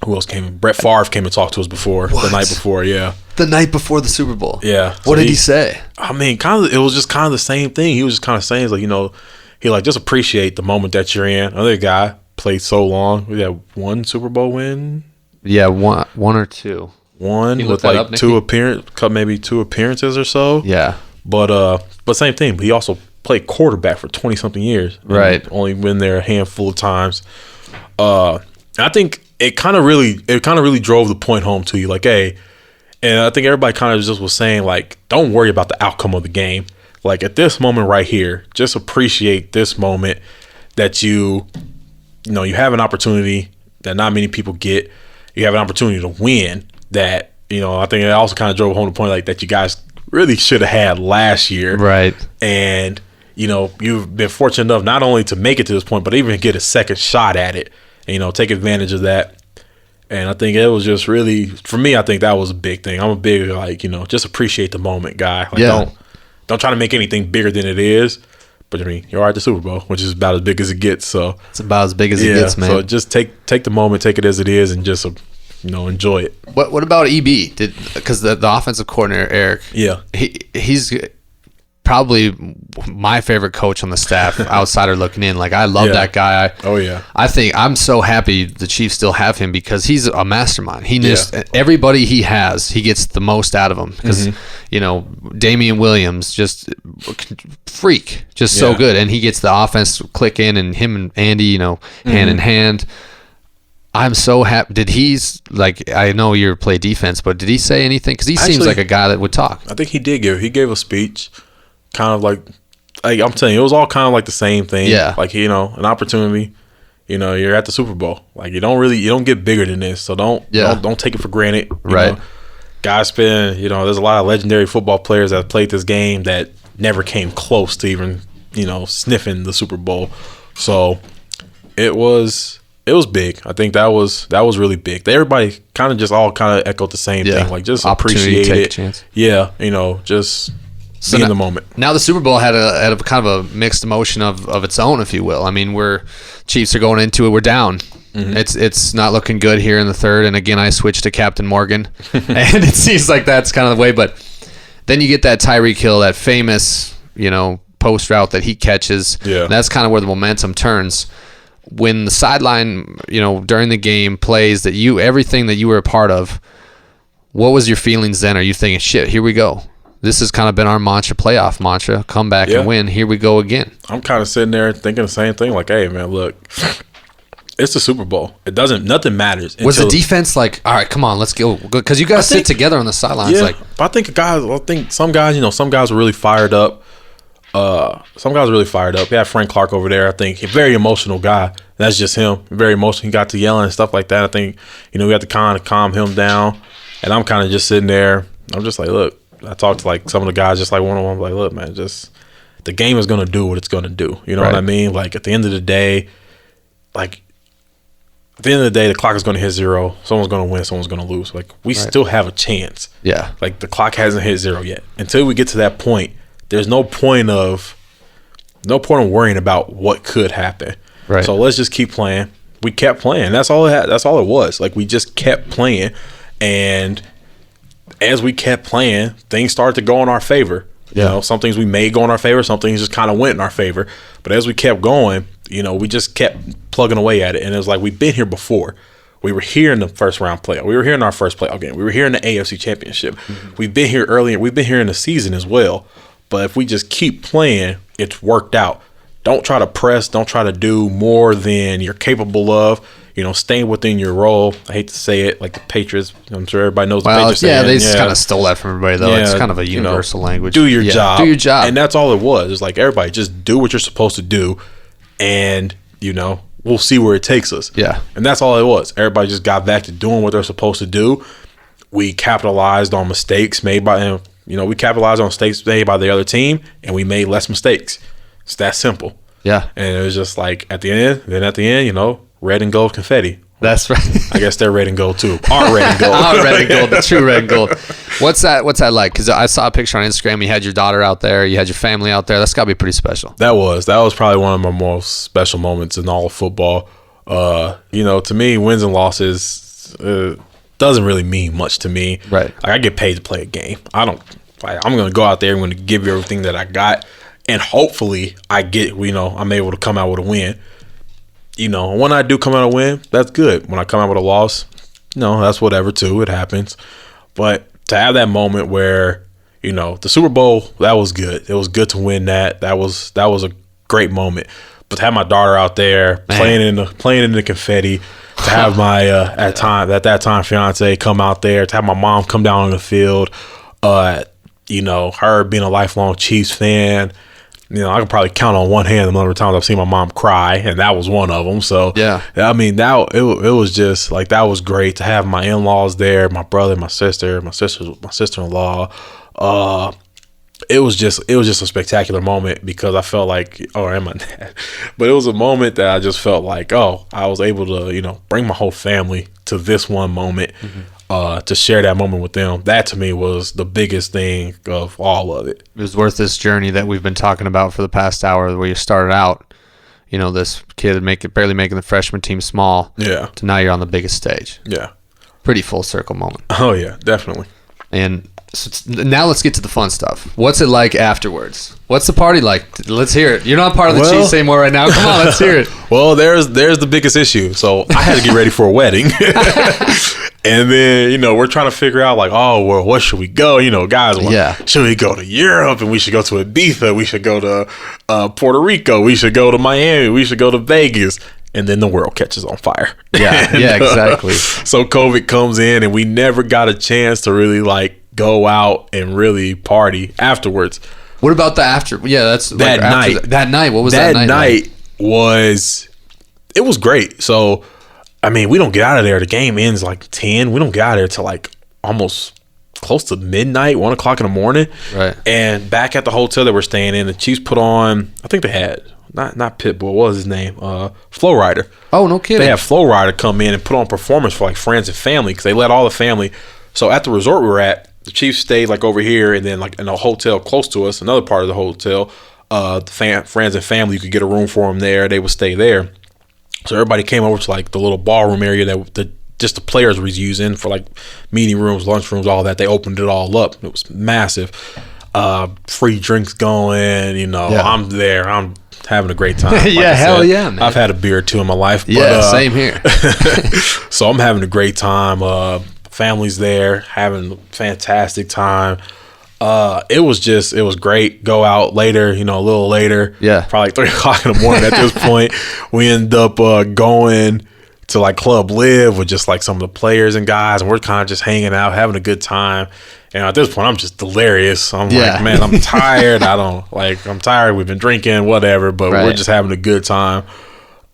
else came in? Brett Favre came and talked to us before. The night before, yeah. The night before the Super Bowl. Yeah. What did he say? I mean, it was just kind of the same thing. He was just kind of saying, like, you know, he like, just appreciate the moment that you're in. Another guy played so long. We had one Super Bowl win. Yeah, one or two. One with like two appearances or so. Yeah. But same thing. But he also played quarterback for 20-something years. Right. Only been there a handful of times. I think it kind of really drove the point home to you. Like, hey, and I think everybody kind of just was saying, like, don't worry about the outcome of the game. Like, at this moment right here, just appreciate this moment that you have an opportunity that not many people get. You have an opportunity to win that, you know, I think it also kind of drove home the point, like, that you guys really should have had last year. Right. And, you know, you've been fortunate enough not only to make it to this point, but even get a second shot at it and, you know, take advantage of that. And I think it was just really, for me, I think that was a big thing. I'm a big, like, you know, just appreciate the moment guy. Like, don't try to make anything bigger than it is. But I mean, you're at the Super Bowl, which is about as big as it gets. So it's about as big as it gets, man. So just take the moment, take it as it is, and just, you know, enjoy it. What about EB? Because the offensive coordinator, Eric, he's probably my favorite coach on the staff, outsider looking in. Like, I love that guy. I think I'm so happy the Chiefs still have him because he's a mastermind. He just everybody he has, he gets the most out of them. Because you know, Damian Williams, just freak, just so good, and he gets the offense click in, and him and Andy, you know, hand in hand. I'm so happy. Did he's like? I know you play defense, but did he say anything? Because he seems like a guy that would talk. I think he did gave a speech. Kind of like I'm telling you, it was all kind of like the same thing. Yeah. Like, you know, an opportunity. You know, you're at the Super Bowl. Like, you don't get bigger than this. So don't take it for granted. Right. Know? Guys spend, you know, there's a lot of legendary football players that played this game that never came close to even, you know, sniffing the Super Bowl. So it was big. I think that was really big. Everybody kind of just all kind of echoed the same thing. Like, just appreciate take it. A chance. Yeah. You know, just be in the moment. Now the Super Bowl had a kind of a mixed emotion of its own, if you will. I mean, Chiefs are going into it. We're down. It's not looking good here in the third. And again, I switched to Captain Morgan, and it seems like that's kind of the way. But then you get that Tyreek Hill, that famous, you know, post route that he catches. Yeah, that's kind of where the momentum turns. When the sideline, you know, during the game plays that everything that you were a part of, what was your feelings then? Are you thinking, shit, here we go? This has kind of been our playoff mantra, come back and win. Here we go again. I'm kind of sitting there thinking the same thing. Like, hey, man, look, it's the Super Bowl. Nothing matters. Was the defense like, all right, come on, let's go? Because you guys sit together on the sidelines. Yeah, but I think some guys, you know, some guys were really fired up. Some guys were really fired up. We had Frank Clark over there. I think a very emotional guy. That's just him. Very emotional. He got to yelling and stuff like that. I think, you know, we had to kind of calm him down. And I'm kind of just sitting there. I'm just like, look. I talked to like some of the guys just like one-on-one, like, look, man, just the game is going to do what it's going to do. You know what I mean? Like, at the end of the day, the clock is going to hit zero. Someone's going to win, someone's going to lose. Like, we still have a chance. Yeah. Like, the clock hasn't hit zero yet. Until we get to that point, there's no point of worrying about what could happen. Right. So let's just keep playing. We kept playing. That's all it had. That's all it was. Like, we just kept playing, and as we kept playing, things started to go in our favor. You know, some things we made go in our favor, some things just kind of went in our favor. But as we kept going, you know, we just kept plugging away at it. And it was like, we've been here before. We were here in the first round playoff. We were here in our first playoff game. We were here in the AFC Championship. We've been here earlier. We've been here in the season as well. But if we just keep playing, it's worked out. don't try to press, don't try to do more than you're capable of. Staying within your role. I hate to say it, like the Patriots. I'm sure everybody knows the Patriots. Yeah, they just kind of stole that from everybody, though. It's kind of a universal language. Do your job. Do your job. And that's all it was. It's like, everybody, just do what you're supposed to do, and, we'll see where it takes us. Yeah. And that's all it was. Everybody just got back to doing what they're supposed to do. We capitalized on mistakes made by them. We capitalized on mistakes made by the other team, and we made less mistakes. It's that simple. Yeah. And it was just like, at the end, red and gold confetti. That's right. I guess they're red and gold too. Our red and gold. Our red and gold, the true red and gold. What's that like? Because I saw a picture on Instagram. You had your daughter out there. You had your family out there. That's got to be pretty special. That was probably one of my most special moments in all of football. To me, wins and losses doesn't really mean much to me. Right. Like, I get paid to play a game. I'm going to go out there. I'm going to give you everything that I got, and hopefully I'm able to come out with a win. When I do come out a win, that's good. When I come out with a loss, that's whatever too. It happens. But to have that moment where, the Super Bowl, that was good. It was good to win that. That was a great moment. But to have my daughter out there playing in the confetti, to have my at that time fiance come out there, to have my mom come down on the field, her being a lifelong Chiefs fan. I could probably count on one hand the number of times I've seen my mom cry, and that was one of them. So, yeah, I mean, it was just like, that was great to have my in-laws there, my brother, my sister-in-law. It was just a spectacular moment, because I felt like, and my dad, but it was a moment that I just felt like, I was able to, bring my whole family to this one moment. To share that moment with them. That to me was the biggest thing of all of it. It was worth this journey that we've been talking about for the past hour, where you started out, this kid barely making the freshman team small. Yeah. To now you're on the biggest stage. Yeah. Pretty full circle moment. Oh yeah, definitely. And so now let's get to the fun stuff. What's it like afterwards? What's the party like? Let's hear it. You're not part of the Chiefs anymore right now. Come on, let's hear it. Well, there's the biggest issue. So I had to get ready for a wedding. And then, we're trying to figure out, like, what should we go? Guys, should we go to Europe, and we should go to Ibiza? We should go to Puerto Rico. We should go to Miami. We should go to Vegas. And then the world catches on fire. Yeah, exactly. So COVID comes in, and we never got a chance to really, like, go out and really party afterwards. What about the after? Yeah, that's that night. That night. What was that night? That night it was great. So, I mean, we don't get out of there. The game ends like 10. We don't get out of there till like almost close to midnight, 1 o'clock in the morning. Right. And back at the hotel that we're staying in, the Chiefs put on, I think they had, not Pitbull, what was his name? Flow Rider. Oh, no kidding. They had Flow Rider come in and put on performance for like friends and family, because they let all the family. So at the resort we were at, the Chiefs stayed like over here, and then like in a hotel close to us, another part of the hotel, the friends and family, you could get a room for them there. They would stay there. So everybody came over to like the little ballroom area that just the players was using for like meeting rooms, lunch rooms, all that. They opened it all up. It was massive. Free drinks going, Yeah. I'm there. I'm having a great time. Yeah, hell yeah, man. I've had a beer or two in my life. Yeah, same here. So I'm having a great time. Family's there, having a fantastic time. It was great. Go out later, a little later. Yeah. Probably 3 o'clock in the morning at this point. We end up going to like Club Live with just like some of the players and guys, and we're kind of just hanging out, having a good time. And at this point, I'm just delirious. I'm like, man, I'm tired. I'm tired. We've been drinking, whatever, but we're just having a good time.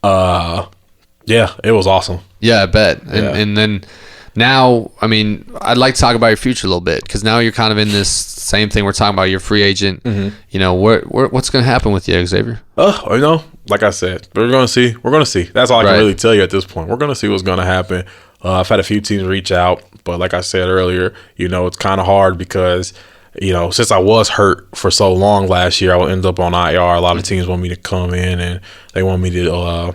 Yeah, it was awesome. Yeah, I bet. And then now, I mean, I'd like to talk about your future a little bit, because now you're kind of in this same thing we're talking about. You're a free agent. Mm-hmm. What's going to happen with you, Xavier? Like I said, we're going to see. We're going to see. That's all I can really tell you at this point. We're going to see what's going to happen. I've had a few teams reach out, but like I said earlier, it's kind of hard because, since I was hurt for so long last year, I would end up on IR. A lot of teams want me to come in, and they want me to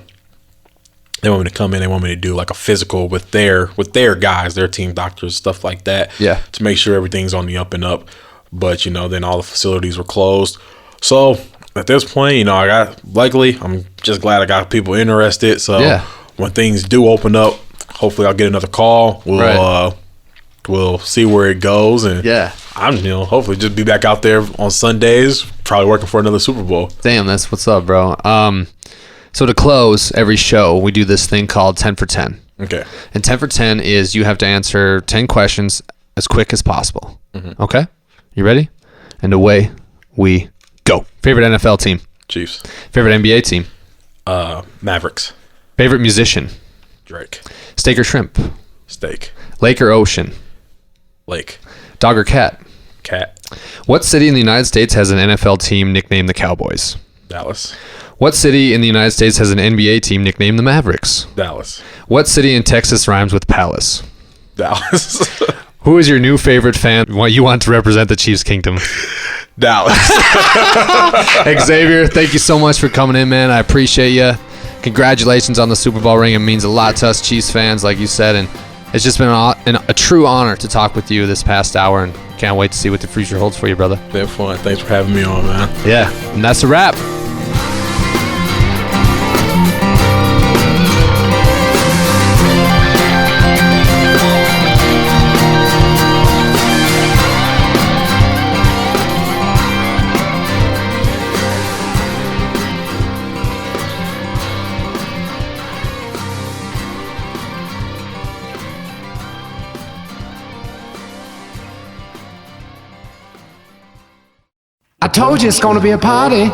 come in. They want me to do like a physical with their guys, their team doctors, stuff like that. Yeah. To make sure everything's on the up and up. But then all the facilities were closed. So at this point, I'm just glad I got people interested. So when things do open up, hopefully I'll get another call. We'll we'll see where it goes. And Yeah. I'm, hopefully just be back out there on Sundays, probably working for another Super Bowl. Damn, that's what's up, bro. So to close every show, we do this thing called 10 for 10. Okay. And 10 for 10 is you have to answer 10 questions as quick as possible. Mm-hmm. Okay? You ready? And away we go. Favorite NFL team? Chiefs. Favorite NBA team? Mavericks. Favorite musician? Drake. Steak or shrimp? Steak. Lake or ocean? Lake. Dog or cat? Cat. What city in the United States has an NFL team nicknamed the Cowboys? Dallas. What city in the United States has an NBA team nicknamed the Mavericks? Dallas. What city in Texas rhymes with palace? Dallas. Who is your new favorite fan you want to represent the Chiefs Kingdom? Dallas. Xavier, thank you so much for coming in, man. I appreciate you. Congratulations on the Super Bowl ring. It means a lot to us Chiefs fans, like you said, and it's just been a true honor to talk with you this past hour, and can't wait to see what the future holds for you, brother. Been fun. Thanks for having me on, man. Yeah, and that's a wrap. I told you it's gonna be a party.